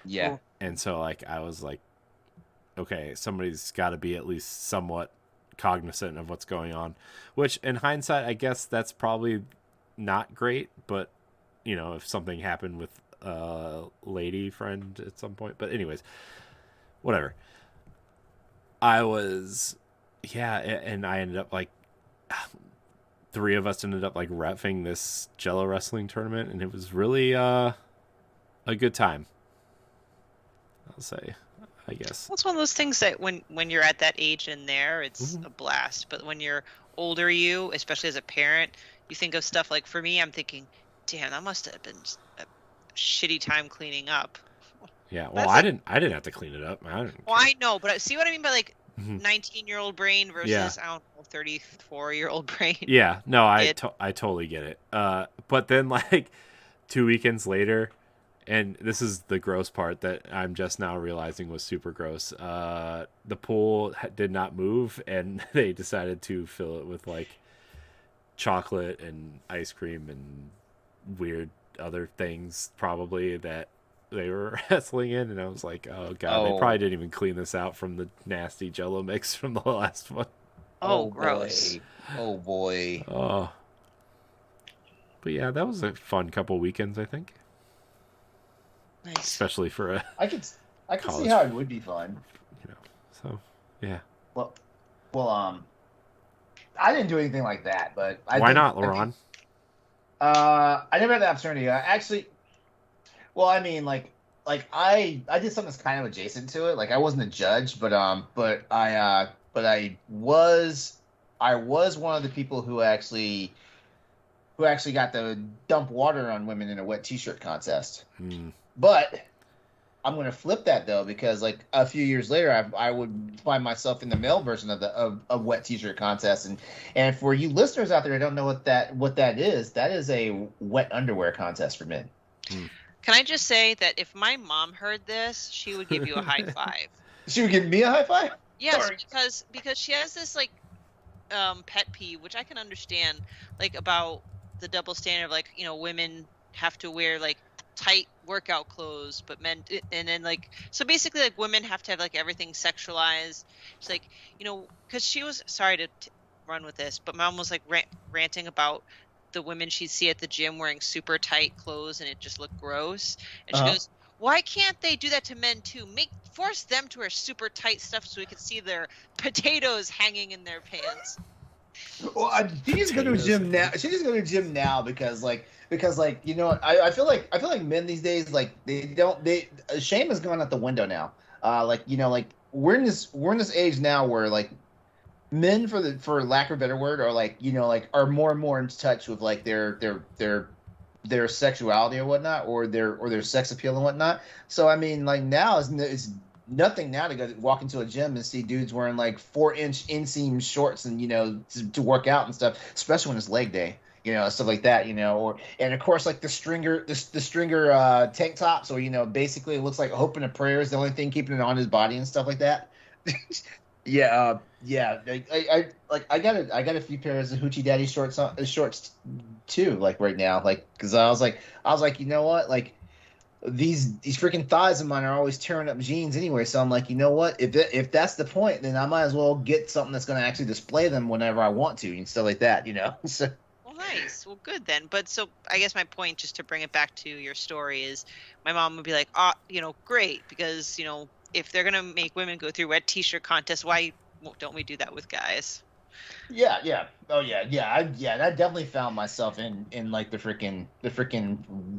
Yeah. And so like I was like, okay, somebody's got to be at least somewhat cognizant of what's going on, which in hindsight, I guess that's probably not great, but if something happened with a lady friend at some point, but anyways, whatever. I was, yeah, and I ended up like 3 of us ended up like reffing this jello wrestling tournament, and it was really a good time, I'll say, I guess. Well, it's one of those things that when you're at that age and there, it's a blast. But when you're older, especially as a parent, you think of stuff like, for me, I'm thinking, damn, that must have been a shitty time cleaning up. Yeah, well, I didn't have to clean it up. I know, but see what I mean by like 19-year-old brain versus I don't know, 34-year-old brain. Yeah, no, I totally get it. But then like 2 weekends later, And this is the gross part that I'm just now realizing was super gross. The pool did not move, and they decided to fill it with like chocolate and ice cream and weird other things probably that they were wrestling in. And I was like, oh god, they probably didn't even clean this out from the nasty jello mix from the last one. Oh, gross. Oh boy. Oh. But yeah, that was a fun couple weekends, I think. Nice. Especially for a I could college, see how it would be fun. So yeah. Well, I didn't do anything like that, but why not, LeRon? I never had the opportunity. Actually, well, I mean, like I did something that's kind of adjacent to it. Like I wasn't a judge, but I was one of the people who actually got to dump water on women in a wet T-shirt contest. But I'm going to flip that though, because like a few years later, I would find myself in the male version of a wet T-shirt contest, and for you listeners out there who don't know what that is a wet underwear contest for men. Can I just say that if my mom heard this, she would give you a high five. She would give me a high five? Yes, because she has this like pet peeve, which I can understand, like about the double standard of like, you know, women have to wear like tight workout clothes, but men, and then like, so basically like women have to have like everything sexualized. It's like, you know, because she was, sorry to run with this, but mom was like ranting about the women she'd see at the gym wearing super tight clothes and it just looked gross. And she goes, why can't they do that to men too? Force them to wear super tight stuff so we can see their potatoes hanging in their pants. Well, she needs to go to a gym now. She needs to go to a gym now because you know, I feel like men these days, like shame has gone out the window now. Like, you know, like we're in this age now where like men, for lack of a better word, are like, you know, like are more and more in touch with like their sexuality or whatnot, or their sex appeal and whatnot. So I mean, like now it's nothing now to go walk into a gym and see dudes wearing like 4-inch inseam shorts and, you know, to work out and stuff, especially when it's leg day, you know, stuff like that, you know, and of course like the stringer tank tops, or, you know, basically it looks like hope and a prayer is the only thing keeping it on his body and stuff like that. Yeah. I got a few pairs of Hoochie Daddy shorts too, like right now, like, because I was like, you know what, like these freaking thighs of mine are always tearing up jeans anyway, so I'm like, you know what, if that's the point, then I might as well get something that's going to actually display them whenever I want to and stuff like that, you know. So well, nice. Well, good then. But so I guess my point, just to bring it back to your story, is my mom would be like, you know, great, because, you know, if they're gonna make women go through wet T-shirt contests, why don't we do that with guys? Yeah. Oh yeah. I definitely found myself in like the freaking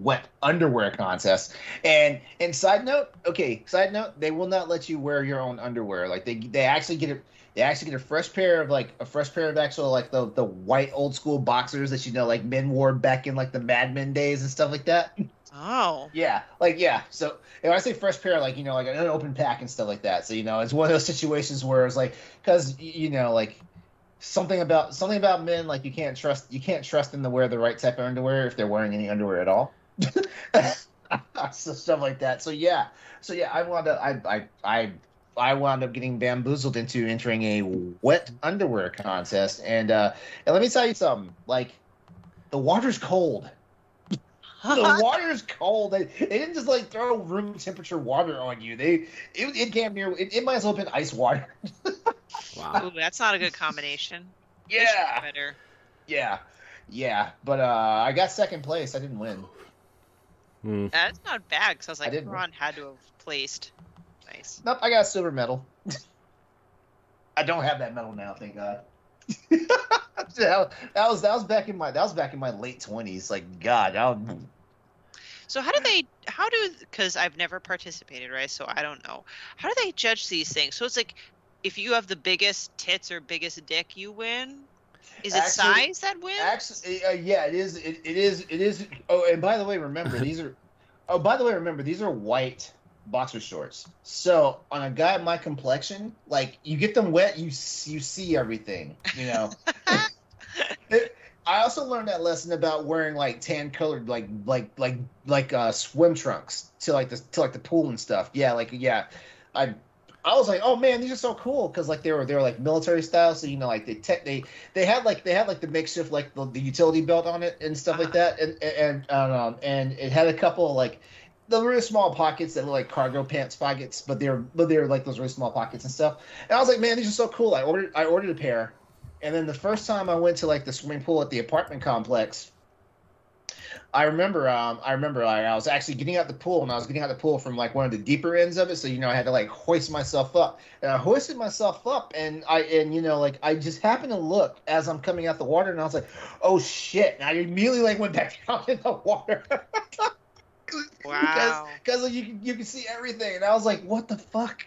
wet underwear contest. And side note, they will not let you wear your own underwear. Like they actually get a fresh pair of actual like the white old school boxers that, you know, like men wore back in like the Mad Men days and stuff like that. Oh. Yeah. So when I say fresh pair, like, you know, like an open pack and stuff like that. So, you know, it's one of those situations where it's like, because, you know, like something about men, like you can't trust them to wear the right type of underwear if they're wearing any underwear at all. So stuff like that. So yeah, I wound up getting bamboozled into entering a wet underwear contest, and let me tell you something. Like, the water's cold. The water's cold. They didn't just like throw room temperature water on you. It came near. It might as well have been ice water. Wow. Ooh, that's not a good combination. Yeah. Better. Yeah. But I got second place. I didn't win. That's not bad, because I was like, Ron had to have placed. Nice. Nope, I got a silver medal. I don't have that medal now, thank God. that was back in my late 20s. Like, God. So because I've never participated, right? So I don't know. How do they judge these things? So it's like, if you have the biggest tits or biggest dick, you win. Is it size that wins? Actually, yeah, it is. It is. Oh, and by the way, remember these are white boxer shorts. So on a guy of my complexion, like, you get them wet, you see everything. You know. I also learned that lesson about wearing like tan colored swim trunks to like the pool and stuff. Yeah, I I was like, oh man, these are so cool because like they were like military style, so like they had like the makeshift like the utility belt on it and stuff like that, and it had a couple of, like the really small pockets that look like cargo pants pockets, but they're like those really small pockets and stuff. And I was like, man, these are so cool. I ordered a pair, and then the first time I went to like the swimming pool at the apartment complex, I remember I was actually getting out the pool, and I was getting out the pool from like one of the deeper ends of it, so I had to like hoist myself up, and I hoisted myself up, and I just happened to look as I'm coming out the water, and I was like, oh shit, and I immediately like went back down in the water. Wow. Because you can see everything, and I was like, what the fuck?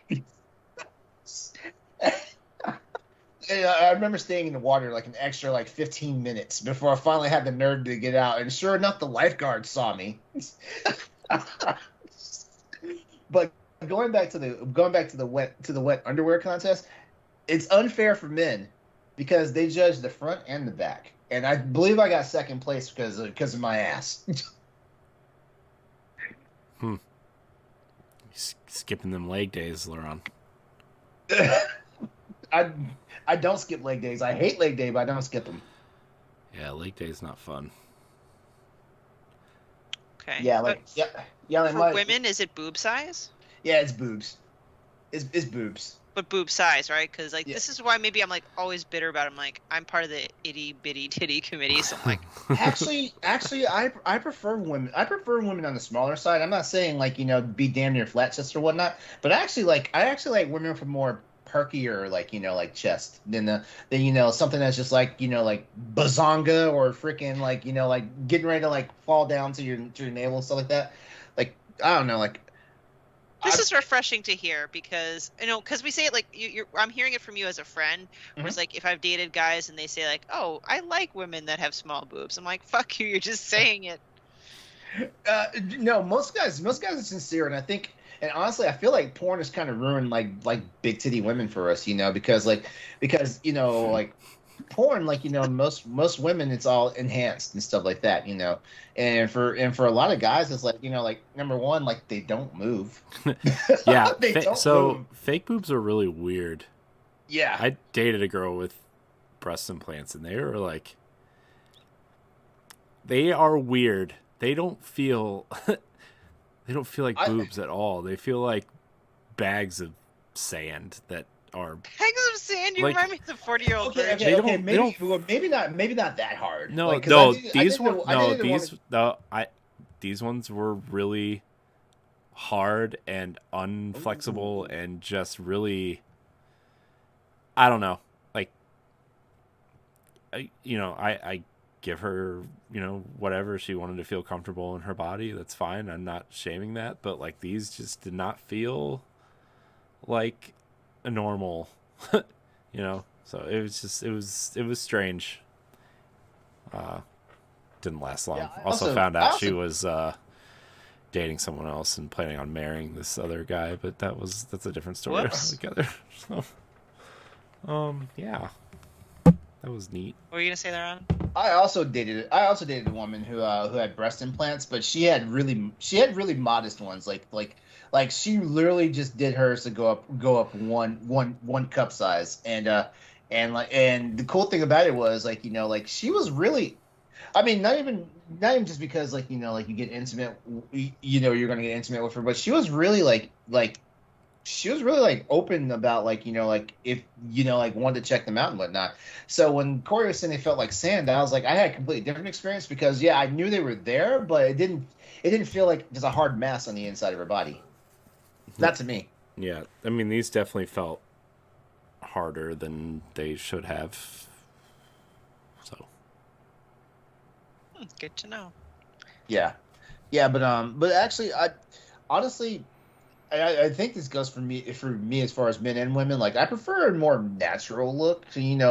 And I remember staying in the water like an extra like 15 minutes before I finally had the nerve to get out. And sure enough, the lifeguard saw me. But going back to the wet underwear contest, it's unfair for men because they judge the front and the back, and I believe I got second place because of my ass. Skipping them leg days, LeRon. I don't skip leg days. I hate leg day, but I don't skip them. Yeah, leg day is not fun. Okay. Yeah, for women, is it boob size? Yeah, it's boobs. It's boobs. But boob size, right? Because this is why maybe I'm like always bitter about it. I'm like, I'm part of the itty bitty titty committee, so I'm like. actually, I prefer women. I prefer women on the smaller side. I'm not saying like be damn near flat chest or whatnot, but I actually like women with more perkier like chest than something that's just like like bazonga or freaking like like getting ready to like fall down to your navel and stuff like that. Like I don't know, like this is refreshing to hear because because we say it like I'm hearing it from you as a friend. Where it's like if I've dated guys and they say like, oh, I like women that have small boobs. I'm like, fuck you, you're just saying it. No, most guys are sincere, and I think. And honestly, I feel like porn has kind of ruined like big titty women for us, because porn, most women, it's all enhanced and stuff like that, and for a lot of guys, it's like number one, like they don't move. Yeah, don't move. Fake boobs are really weird. Yeah, I dated a girl with breast implants, and they were like, they are weird. They don't feel. They don't feel like boobs at all. They feel like bags of sand that are bags of sand. You remind me of the 40-year-old virgin. Okay, maybe not that hard. These ones were really hard and unflexible and just really, I don't know. Like, I give her, whatever she wanted to feel comfortable in her body. That's fine. I'm not shaming that, but like these just did not feel like a normal, So it was just, it was strange. Didn't last long. Yeah, also found out she was dating someone else and planning on marrying this other guy, but that's a different story altogether. So, yeah. That was neat. What were you gonna say there, Ron? I also dated a woman who had breast implants, but she had really modest ones. Like she literally just did hers to go up one cup size, and the cool thing about it was like she was really, I mean, not even just because like you get intimate, you're gonna get intimate with her, but she was really like she was really like open about if wanted to check them out and whatnot. So when Corey was saying they felt like sand, I was like, I had a completely different experience because I knew they were there, but it didn't feel like there's a hard mass on the inside of her body. Not to me. Yeah, I mean these definitely felt harder than they should have. So good to know. Yeah, but actually, I think this goes for me as far as men and women. Like I prefer a more natural look, and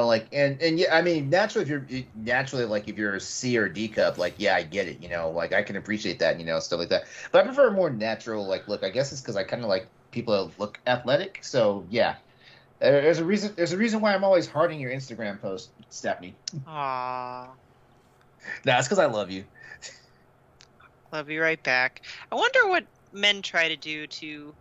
yeah, I mean naturally if you're a C or D cup, like yeah, I get it, like I can appreciate that, stuff like that. But I prefer a more natural look. I guess it's because I kind of like people that look athletic. So yeah, there's a reason why I'm always hearting your Instagram post, Stephanie. Aww. That's because I love you. Love you right back. I wonder what men try to do to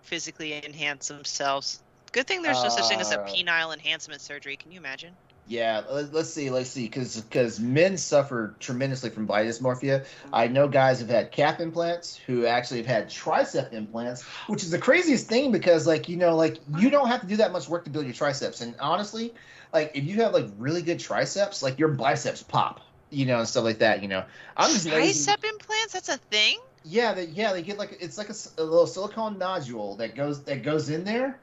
physically enhance themselves. Good thing there's no such thing as a penile enhancement surgery. Can you imagine? Yeah, let's see, because men suffer tremendously from body dysmorphia. I know guys have had calf implants who actually have had tricep implants, which is the craziest thing because, like, you don't have to do that much work to build your triceps. And honestly, like, if you have like really good triceps, like your biceps pop, and stuff like that. I'm just lazy. Tricep implants? That's a thing? Yeah, they get like it's like a little silicone nodule that goes in there.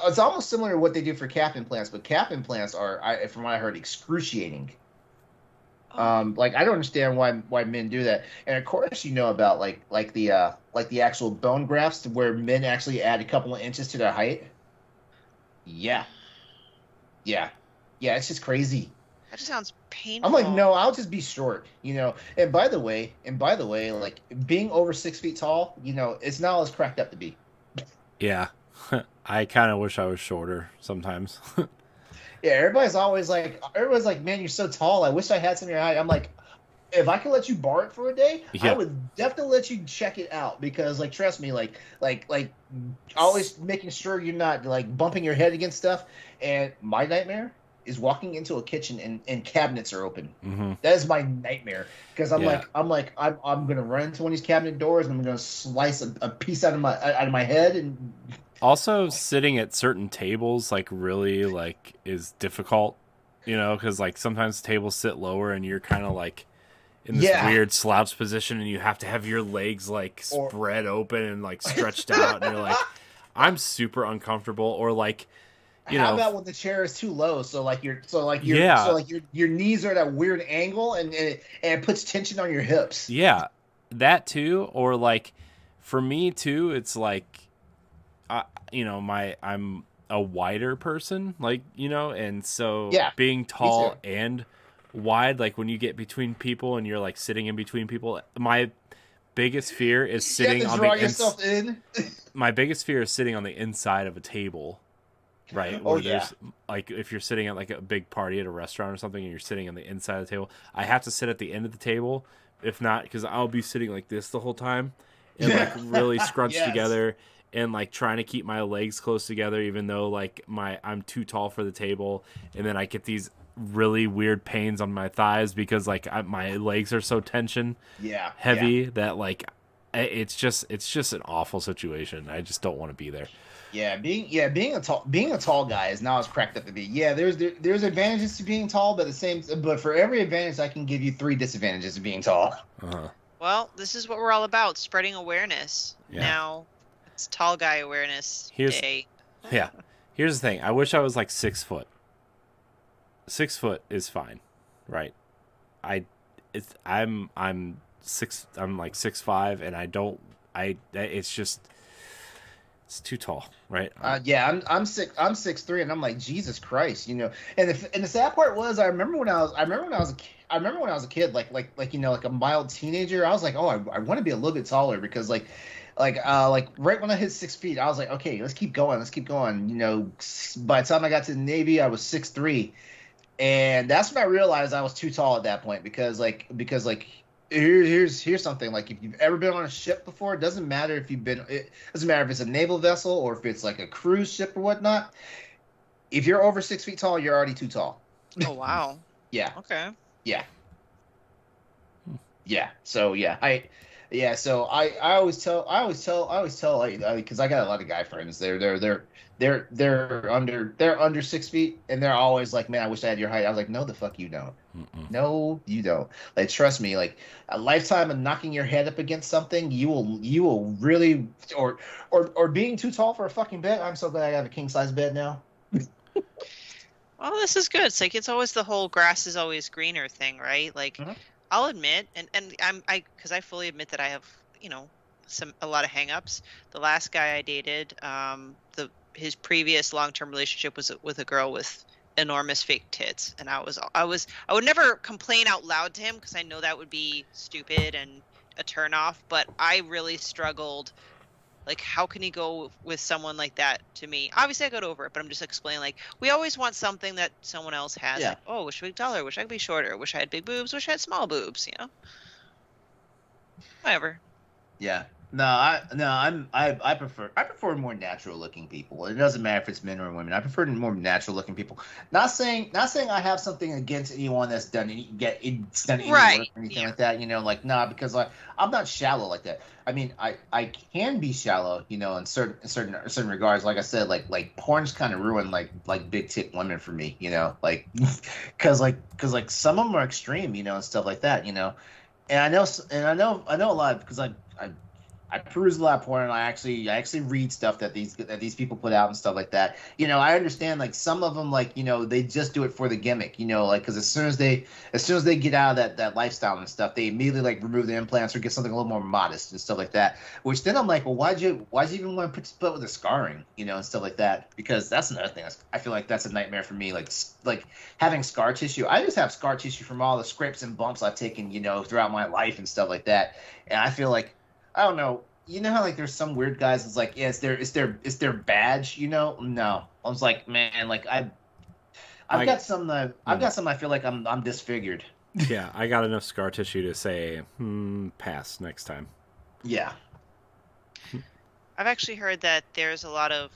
It's almost similar to what they do for calf implants, but calf implants are, from what I heard, excruciating. Like I don't understand why men do that. And of course, about like the actual bone grafts where men actually add a couple of inches to their height. Yeah, it's just crazy. That just sounds painful. I'm like, no, I'll just be short, And by the way, like being over 6 feet tall, it's not all it's cracked up to be. Yeah. I kind of wish I was shorter sometimes. Yeah, everybody's like, man, you're so tall. I wish I had some of your height. I'm like, if I could let you borrow it for a day, I would definitely let you check it out because, like, trust me, like always making sure you're not like bumping your head against stuff. And my nightmare is walking into a kitchen and cabinets are open. Mm-hmm. That is my nightmare because I'm gonna run into one of these cabinet doors and I'm gonna slice a piece out of my head. And also sitting at certain tables like really like is difficult, because like sometimes tables sit lower and you're kind of like in this weird slouch position and you have to have your legs like spread open and like stretched out and you're like, I'm super uncomfortable. Or like, how about when the chair is too low? So your knees are at a weird angle and it puts tension on your hips. Yeah, that too. Or like for me too, it's like, I'm a wider person, like, and so being tall and wide, like when you get between people and you're like sitting in between people, my biggest fear is sitting on my biggest fear is sitting on the inside of a table. Right. Where there's like if you're sitting at like a big party at a restaurant or something and you're sitting on the inside of the table, I have to sit at the end of the table. If not, because I'll be sitting like this the whole time and like really scrunched together and like trying to keep my legs close together, even though like I'm too tall for the table. And then I get these really weird pains on my thighs because like my legs are so heavy that like it's just an awful situation. I just don't want to be there. Yeah, being a tall guy is not as cracked up to be. Yeah, there's advantages to being tall, but for every advantage, I can give you 3 disadvantages of being tall. Uh-huh. Well, this is what we're all about: spreading awareness. Yeah. Now, it's Tall Guy Awareness Day. Yeah, here's the thing. I wish I was like 6 foot. 6 foot is fine, right? I'm like 6'5", and it's too tall, right? I'm 6'3", and I'm like, Jesus Christ, And the sad part was, I remember when I was a kid, like a mild teenager. I was like, oh, I want to be a little bit taller because like right when I hit 6 feet, I was like, okay, let's keep going. By the time I got to the Navy, I was 6'3", and that's when I realized I was too tall at that point because here's something. Like, if you've ever been on a ship before, it doesn't matter if it's a naval vessel or if it's like a cruise ship or whatnot. If you're over 6 feet tall, you're already too tall. Oh wow. Yeah. Okay. Yeah. Yeah. So so I always tell because I got a lot of guy friends. They're under 6 feet, and they're always like, man, I wish I had your height. I was like, no, the fuck you don't. Mm-mm. No, you don't. Like, trust me, like a lifetime of knocking your head up against something, you will really, or being too tall for a fucking bed. I'm so glad I have a king size bed now. Well, this is good. It's like, it's always the whole grass is always greener thing, right? Like, mm-hmm. I'll admit, and because I fully admit that I have, a lot of hangups. The last guy I dated, his previous long-term relationship was with a girl with enormous fake tits, and I would never complain out loud to him because I know that would be stupid and a turnoff, but I really struggled Like, how can he go with someone like that to me? Obviously, I got over it, but I'm just explaining, like, we always want something that someone else has. Yeah. Like, oh, wish I could be taller, wish I could be shorter, wish I had big boobs, wish I had small boobs, you know? Whatever. Yeah. I prefer more natural looking people. It doesn't matter if it's men or women. I prefer more natural looking people. Not saying I have something against anyone that's done any Right. work or anything like that. Because I'm not shallow like that. I mean, I can be shallow, in certain regards. Like I said, like porn's kind of ruined like big tit women for me, because some of them are extreme, and stuff like that, And I know a lot because I peruse a lot of porn, and I actually read stuff that these people put out and stuff like that. I understand like some of them they just do it for the gimmick, because as soon as they get out of that lifestyle and stuff, they immediately like remove the implants or get something a little more modest and stuff like that. Which then I'm like, well, why'd you even want to put with the scarring, and stuff like that? Because that's another thing. I feel like that's a nightmare for me. Like having scar tissue. I just have scar tissue from all the scrapes and bumps I've taken, throughout my life and stuff like that. And I feel like, I don't know. You know how like there's some weird guys that's like, yeah, it's their badge, No. I was like, man, like I've got some I feel like I'm disfigured. Yeah, I got enough scar tissue to say, pass next time. Yeah. I've actually heard that there's a lot of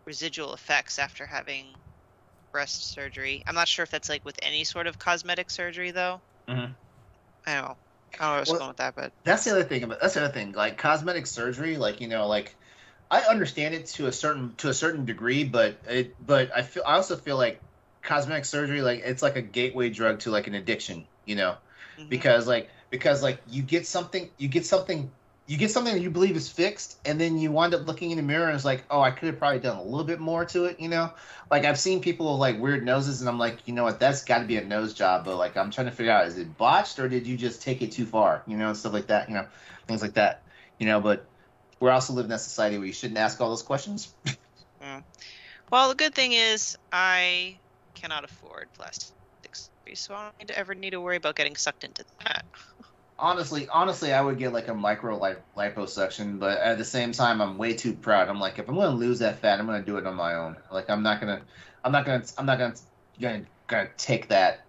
residual effects after having breast surgery. I'm not sure if that's like with any sort of cosmetic surgery though. Mm-hmm. I don't know where I was going with that, but that's the other thing. Like cosmetic surgery, like I understand it to a certain degree, but I also feel like cosmetic surgery, like it's like a gateway drug to like an addiction, mm-hmm. because you get something that you believe is fixed, and then you wind up looking in the mirror and it's like, oh, I could have probably done a little bit more to it, Like I've seen people with like weird noses, and I'm like, you know what, that's got to be a nose job, but like I'm trying to figure out, is it botched or did you just take it too far, and stuff like that, things like that, But we're also living in a society where you shouldn't ask all those questions. Well, the good thing is I cannot afford plastic surgery, so I don't ever need to worry about getting sucked into that. Honestly, I would get like a micro liposuction, but at the same time, I'm way too proud. I'm like, if I'm going to lose that fat, I'm going to do it on my own. Like, I'm not gonna take that.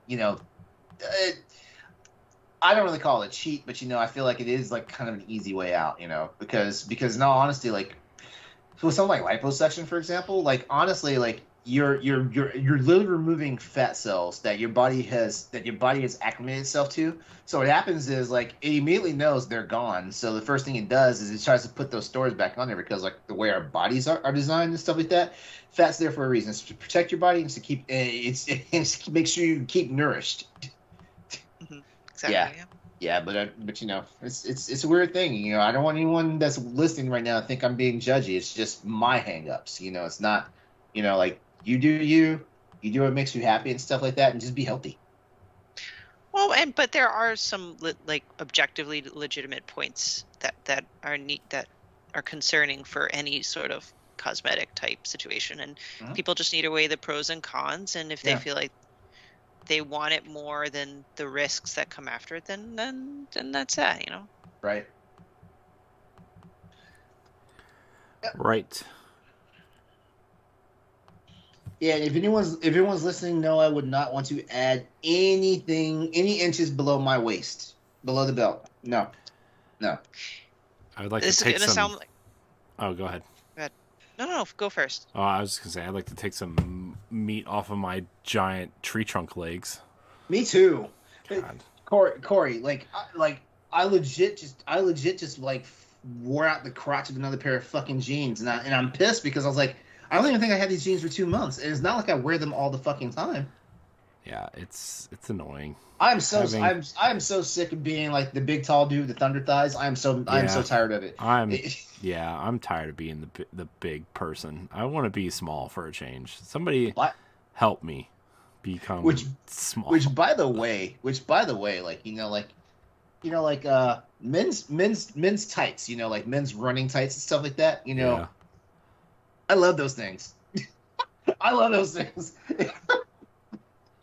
I don't really call it a cheat, but I feel like it is like kind of an easy way out. Because in all honesty, like with something like liposuction, for example, like honestly, like you're literally removing fat cells that your body has acclimated itself to. So what happens is like it immediately knows they're gone. So the first thing it does is it tries to put those stores back on there, because like the way our bodies are designed and stuff like that. Fat's there for a reason. It's to protect your body. It's to keep it's to make sure you keep nourished. Mm-hmm. Exactly. Yeah, but it's a weird thing. I don't want anyone that's listening right now to think I'm being judgy. It's just my hang-ups. It's not, like you do what makes you happy and stuff like that, and just be healthy. Well, but there are some like objectively legitimate points that are concerning for any sort of cosmetic type situation, and Mm-hmm. people just need to weigh the pros and cons, and if they feel like they want it more than the risks that come after it, then that's that, Right. Yep. Right. Yeah, if anyone's listening, no, I would not want to add any inches below my waist, below the belt. No. I would like to take some. Sound like... Oh, go ahead. No, go first. Oh, I was just gonna say I'd like to take some meat off of my giant tree trunk legs. Me too. God. Corey, like I legit just like wore out the crotch of another pair of fucking jeans, and I'm pissed because I was like, I don't even think I had these jeans for 2 months, and it's not like I wear them all the fucking time. Yeah, it's annoying. I'm so sick of being like the big tall dude with the thunder thighs. I'm so tired of it. I'm tired of being the big person. I want to be small for a change. Somebody help me become small. Which by the way, like men's tights, like men's running tights and stuff like that. Yeah. I love those things. I love those things.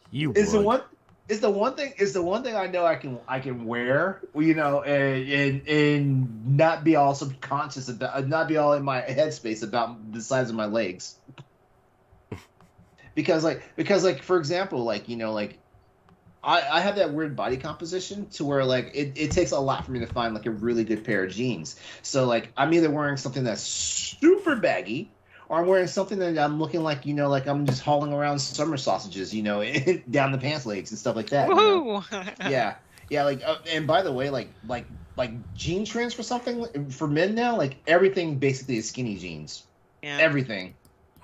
You is would. it one? It's the one thing. It's the one thing I know I can wear, you know, and not be all subconscious about, not be all in my headspace about the size of my legs. Because like for example, like, you know, like I have that weird body composition to where like it takes a lot for me to find like a really good pair of jeans. So like I'm either wearing something that's super baggy, or I'm wearing something that I'm looking like, you know, like I'm just hauling around summer sausages, you know, down the pants legs and stuff like that. Woohoo! You know? Yeah, yeah. Like and by the way, like jean trends for something for men now, like everything basically is skinny jeans. Yeah. Everything.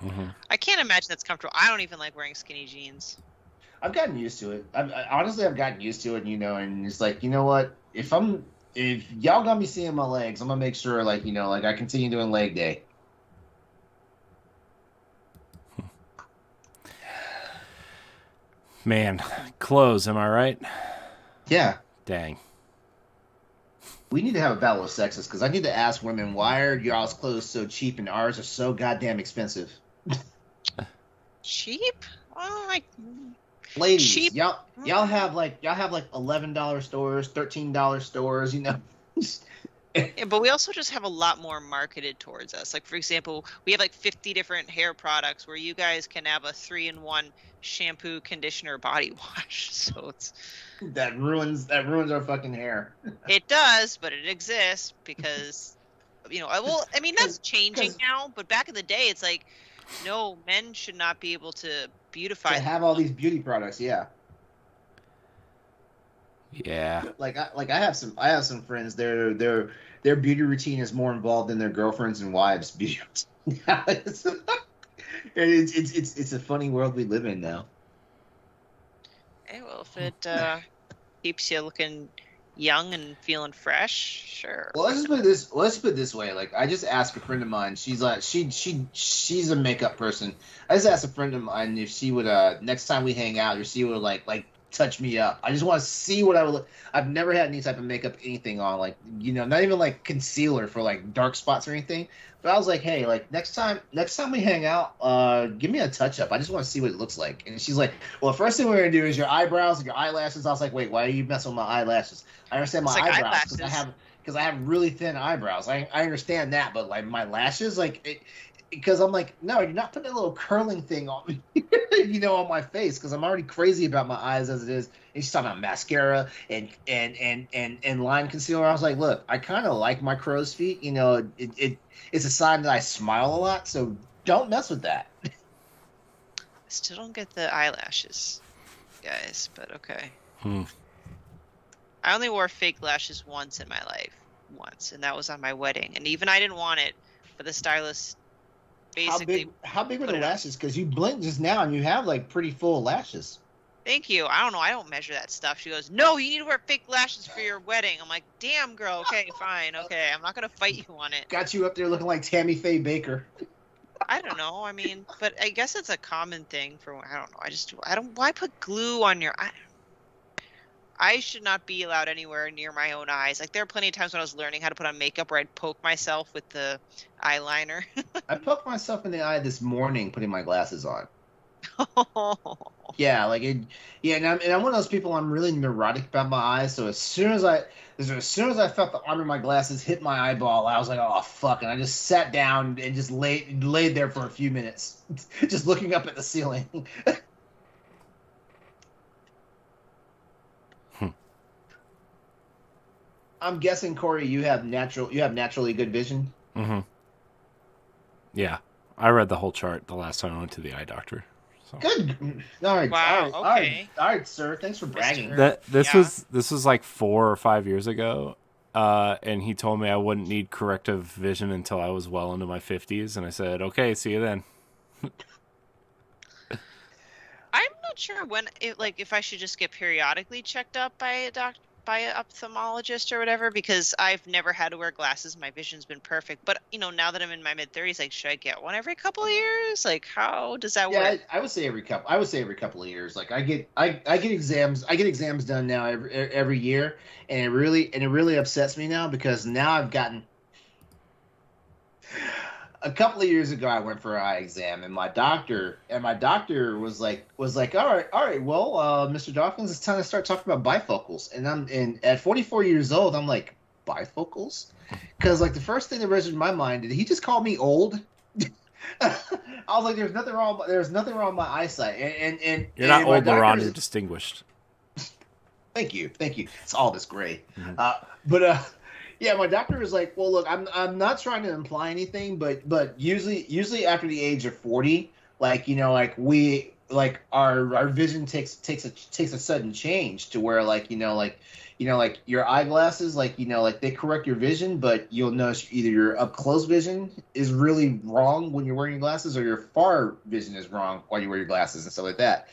Mm-hmm. I can't imagine that's comfortable. I don't even like wearing skinny jeans. I've gotten used to it. Honestly, I've gotten used to it, you know, and it's like, you know what? If y'all gonna be seeing my legs, I'm gonna make sure, like, you know, like I continue doing leg day. Man, clothes, am I right? Yeah. Dang. We need to have a battle of sexes because I need to ask women, why are y'all's clothes so cheap and ours are so goddamn expensive? Cheap? Oh, Ladies, cheap. y'all have like $11 stores, $13 stores, you know. Yeah, but we also just have a lot more marketed towards us. Like, for example, we have like 50 different hair products where you guys can have a 3-in-1 shampoo, conditioner, body wash. So it's that ruins our fucking hair. It does, but it exists because, you know, well, I mean, that's changing now, but back in the day, it's like, no, men should not be able to beautify. To have all these beauty products, yeah. Yeah. Like I have some friends. Their beauty routine is more involved than their girlfriends and wives' beauty routine. It's a funny world we live in now. Hey, well, if it keeps you looking young and feeling fresh, sure. Well, let's put it this way. Like, I just asked a friend of mine. She's like, she's a makeup person. I just asked a friend of mine if she would next time we hang out, if she would like touch me up. I just want to see what I would look. I've never had any type of makeup, anything on, like, you know, not even like concealer for like dark spots or anything. But I was like, hey, like next time we hang out, give me a touch up. I just want to see what it looks like. And she's like, well, the first thing we're gonna do is your eyebrows and your eyelashes. I was like, wait, why are you messing with my eyelashes? I understand my eyebrows because I have really thin eyebrows. I understand that, but like my lashes, like because I'm like, no, you're not putting a little curling thing on me, you know, on my face, because I'm already crazy about my eyes as it is. And she's talking about mascara and line concealer. I was like, look, I kind of like my crow's feet. You know, it's a sign that I smile a lot, so don't mess with that. I still don't get the eyelashes, guys, but okay. I only wore fake lashes once in my life, and that was on my wedding. And even I didn't want it, but the stylist basically. How big were the lashes? Because you blinked just now and you have like pretty full lashes. Thank you. I don't know. I don't measure that stuff. She goes, no, you need to wear fake lashes for your wedding. I'm like, damn, girl. Okay, fine. Okay, I'm not gonna fight you on it. Got you up there looking like Tammy Faye Baker. I don't know. I mean, but I guess it's a common thing for. I don't know. I don't. Why put glue on your? I should not be allowed anywhere near my own eyes. Like, there are plenty of times when I was learning how to put on makeup where I'd poke myself with the eyeliner. I poked myself in the eye this morning putting my glasses on. Yeah, like it. Yeah, and I'm one of those people. I'm really neurotic about my eyes. So as soon as I felt the arm of my glasses hit my eyeball, I was like, oh fuck! And I just sat down and just laid there for a few minutes, just looking up at the ceiling. I'm guessing, Corey, you have naturally good vision. Mm-hmm. Yeah, I read the whole chart the last time I went to the eye doctor. So. Good. All right. Wow. Okay. All right, sir. Thanks for bragging. This was like 4 or 5 years ago, and he told me I wouldn't need corrective vision until I was well into my 50s, and I said, "Okay, see you then." I'm not sure if I should just get periodically checked up by a doctor. By an ophthalmologist or whatever, because I've never had to wear glasses. My vision's been perfect. But, you know, now that I'm in my mid-30s, like, should I get one every couple of years? Like, how does that work? I would say every couple of years. Like, I get exams done now every year, and it really upsets me now because now I've gotten a couple of years ago, I went for an eye exam, and my doctor was like, all right, well, Mr. Dawkins, it's time to start talking about bifocals. And at 44 years old, I'm like, bifocals? Because like the first thing that registered in my mind, did he just call me old? I was like, there's nothing wrong with my eyesight, and you're not old, LeRon. You're doctor's distinguished. Thank you. It's all this gray. Mhm. Yeah, my doctor was like, well, look, I'm not trying to imply anything, but usually after the age of 40, like, you know, like our vision takes a sudden change to where like, like your eyeglasses, like, like they correct your vision, but you'll notice either your up close vision is really wrong when you're wearing your glasses, or your far vision is wrong while you wear your glasses and stuff like that.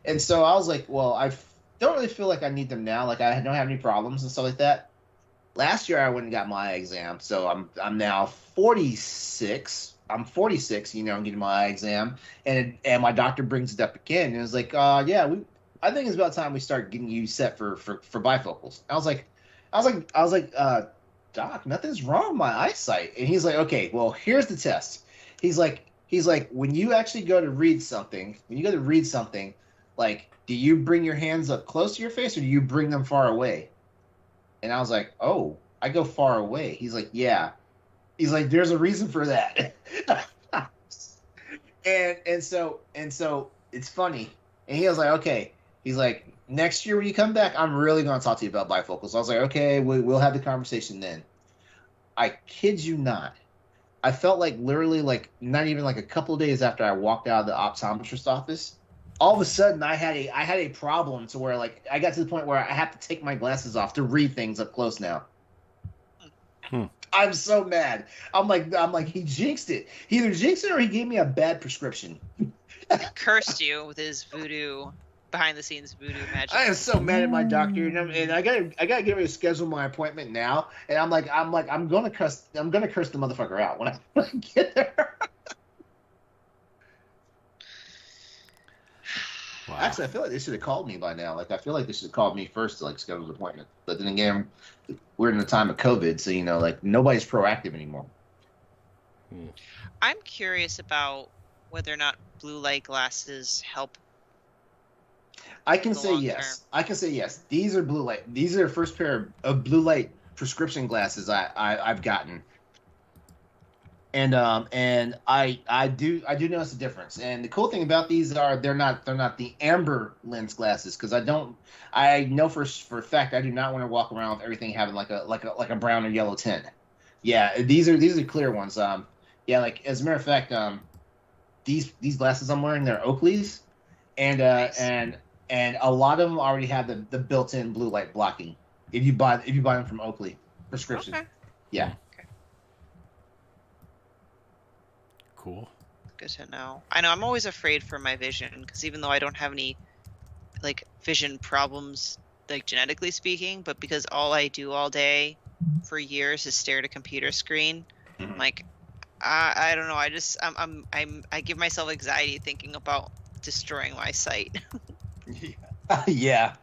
And so I was like, well, I don't really feel like I need them now. Like I don't have any problems and stuff like that. Last year I went and got my eye exam, so I'm now 46. I'm 46, I'm getting my eye exam, and my doctor brings it up again, and it was like, yeah, I think it's about time we start getting you set for bifocals. I was like, Doc, nothing's wrong with my eyesight, and he's like, okay, well, here's the test. He's like, when you actually go to read something, like, do you bring your hands up close to your face, or do you bring them far away? And I was like, oh, I go far away. He's like, yeah. He's like, there's a reason for that. and so it's funny. And he was like, okay. He's like, next year when you come back, I'm really going to talk to you about bifocals. I was like, okay, we'll have the conversation then. I kid you not. I felt like literally like not even like a couple of days after I walked out of the optometrist office, all of a sudden I had a problem to where like I got to the point where I have to take my glasses off to read things up close now. I'm so mad. I'm like he jinxed it. He either jinxed it or he gave me a bad prescription. Cursed you with his behind the scenes voodoo magic. I am so mad at my doctor, and I gotta get ready to schedule my appointment now. And I'm gonna curse the motherfucker out when I get there. Wow. Actually, I feel like they should have called me by now. Like, I feel like they should have called me first to like schedule an appointment. But then again, we're in the time of COVID, so like nobody's proactive anymore. I'm curious about whether or not blue light glasses help. I can say yes. These are blue light. These are the first pair of blue light prescription glasses I've gotten. And I do notice a difference. And the cool thing about these are they're not the amber lens glasses, because I know for a fact I do not want to walk around with everything having like a brown or yellow tint. Yeah, these are clear ones. Yeah, like as a matter of fact, these glasses I'm wearing, they're Oakleys, and Nice. and a lot of them already have the built-in blue light blocking if you buy them from Oakley prescription. Okay. Yeah. Cool. Good to know. I know I'm always afraid for my vision, because even though I don't have any like vision problems, like genetically speaking, but because all I do all day for years is stare at a computer screen, Mhm. like I don't know. I give myself anxiety thinking about destroying my sight. Yeah.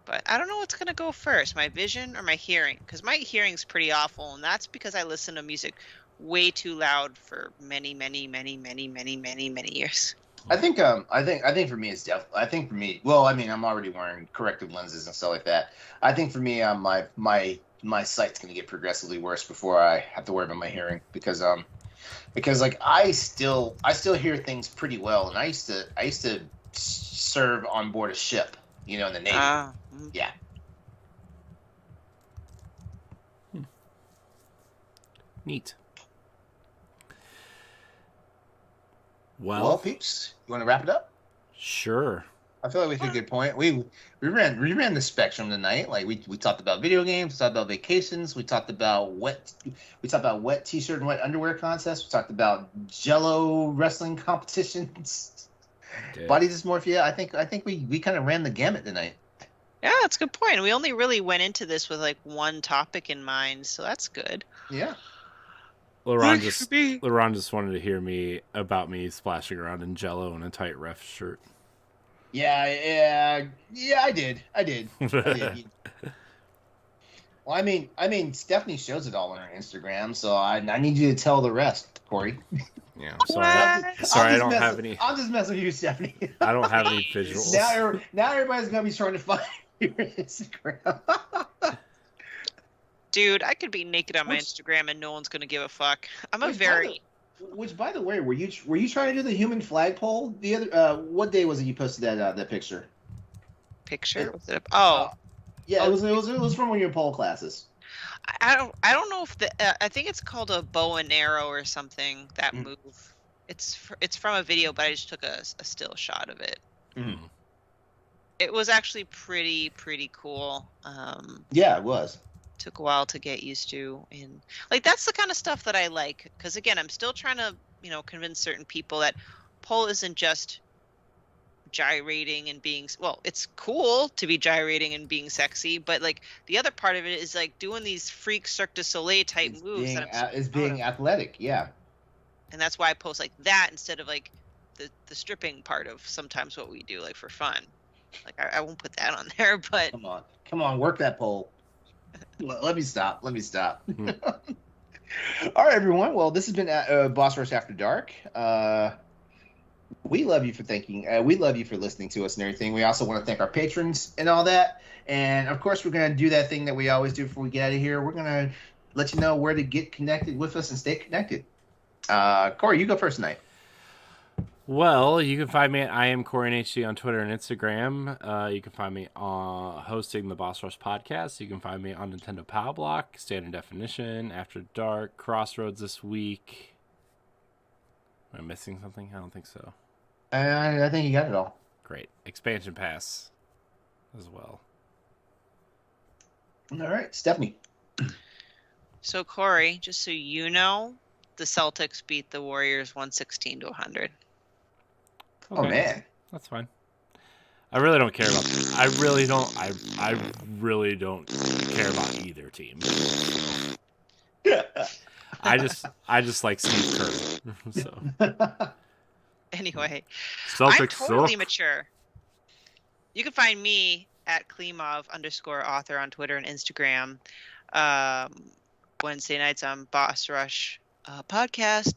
But I don't know what's gonna go first, my vision or my hearing, because my hearing's pretty awful, and that's because I listen to music way too loud for many, many, many, many, many, many, many years. I think for me it's definitely. I think for me, well, I mean, I'm already wearing corrective lenses and stuff like that. I think for me, my sight's gonna get progressively worse before I have to worry about my hearing, because like I still hear things pretty well, and I used to serve on board a ship, in the Navy. Yeah. Neat. Well, peeps, you want to wrap it up? Sure. I feel like we took a good point. We ran the spectrum tonight. Like we talked about video games, we talked about vacations, we talked about wet t-shirt and wet underwear contests, we talked about jello wrestling competitions, body dysmorphia. I think we kind of ran the gamut tonight. Yeah, that's a good point. We only really went into this with like one topic in mind, so that's good. Yeah. LeRon just wanted to hear about me splashing around in jello in a tight ref shirt. Yeah, I did. Well, I mean, Stephanie shows it all on her Instagram, so I need you to tell the rest, Corey. Yeah, I'm sorry. I don't have any. I'll just mess with you, Stephanie. I don't have any visuals. Now everybody's gonna be trying to find your Instagram. Dude, I could be naked on my Instagram and no one's gonna give a fuck. Which, by the way, were you trying to do the human flagpole the other? What day was it you posted that picture? Picture? Yeah, it was from one of your pole classes. I don't know if I think it's called a bow and arrow or something. That move. It's from a video, but I just took a still shot of it. Mm-hmm. It was actually pretty cool. Yeah, it was. Took a while to get used to, and like that's the kind of stuff that I like, because again, I'm still trying to convince certain people that pole isn't just gyrating and being, well, it's cool to be gyrating and being sexy, but like the other part of it is like doing these freak Cirque du Soleil type moves is being athletic. Yeah, and that's why I post like that instead of like the stripping part of sometimes what we do like for fun. Like I won't put that on there, but come on, work that pole. Let me stop. All right, everyone. Well, this has been Boss Rush After Dark. We love you for we love you for listening to us and everything. We also want to thank our patrons and all that. And of course, we're going to do that thing that we always do before we get out of here. We're going to let you know where to get connected with us and stay connected. Corey, you go first tonight. Well, you can find me at I am Corey NHD on Twitter and Instagram. You can find me hosting the Boss Rush podcast. You can find me on Nintendo Power Block, Standard Definition, After Dark, Crossroads this week. Am I missing something? I don't think so. I think you got it all. Great. Expansion Pass as well. All right, Stephanie. So, Corey, just so you know, the Celtics beat the Warriors 116-100. Okay. Oh man, that's fine. I really don't care about. I really don't care about either team. I just like Steve Kerr. So anyway, Celtics I'm totally suck. mature. You can find me at Klimov_author on Twitter and Instagram. Wednesday nights on Boss Rush podcast.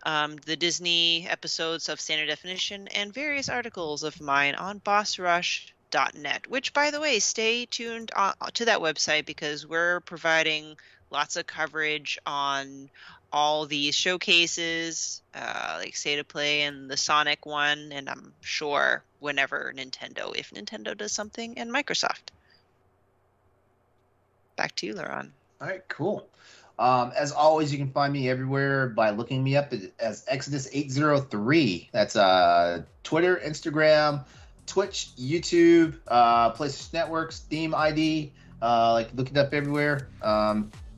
The Disney episodes of Standard Definition, and various articles of mine on bossrush.net, which, by the way, stay tuned to that website because we're providing lots of coverage on all these showcases, like State of Play and the Sonic one, and I'm sure whenever if Nintendo does something, and Microsoft. Back to you, LeRon. All right, cool. As always, you can find me everywhere by looking me up as Exodus803. That's Twitter, Instagram, Twitch, YouTube, PlayStation Network, Steam ID. Look it up everywhere.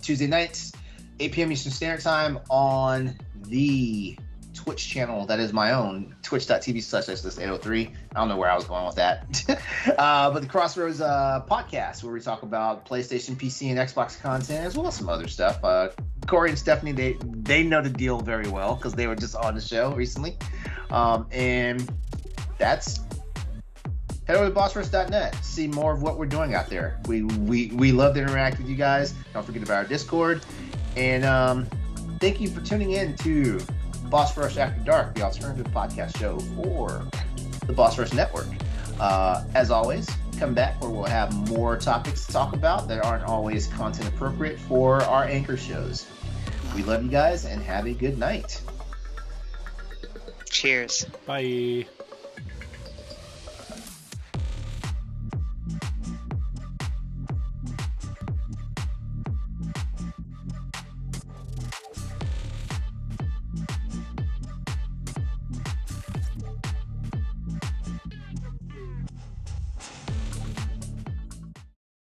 Tuesday nights, 8 p.m. Eastern Standard Time on the Twitch channel. That is my own, twitch.tv/Exodus803. I don't know where I was going with that. But the Crossroads podcast, where we talk about PlayStation, PC, and Xbox content, as well as some other stuff. Corey and Stephanie, they know the deal very well because they were just on the show recently. And that's... Head over to bossrush.net. See more of what we're doing out there. We love to interact with you guys. Don't forget about our Discord. And thank you for tuning in to Boss Rush After Dark, the alternative podcast show for the Boss Rush Network. As always, come back where we'll have more topics to talk about that aren't always content appropriate for our anchor shows. We love you guys and have a good night. Cheers. Bye.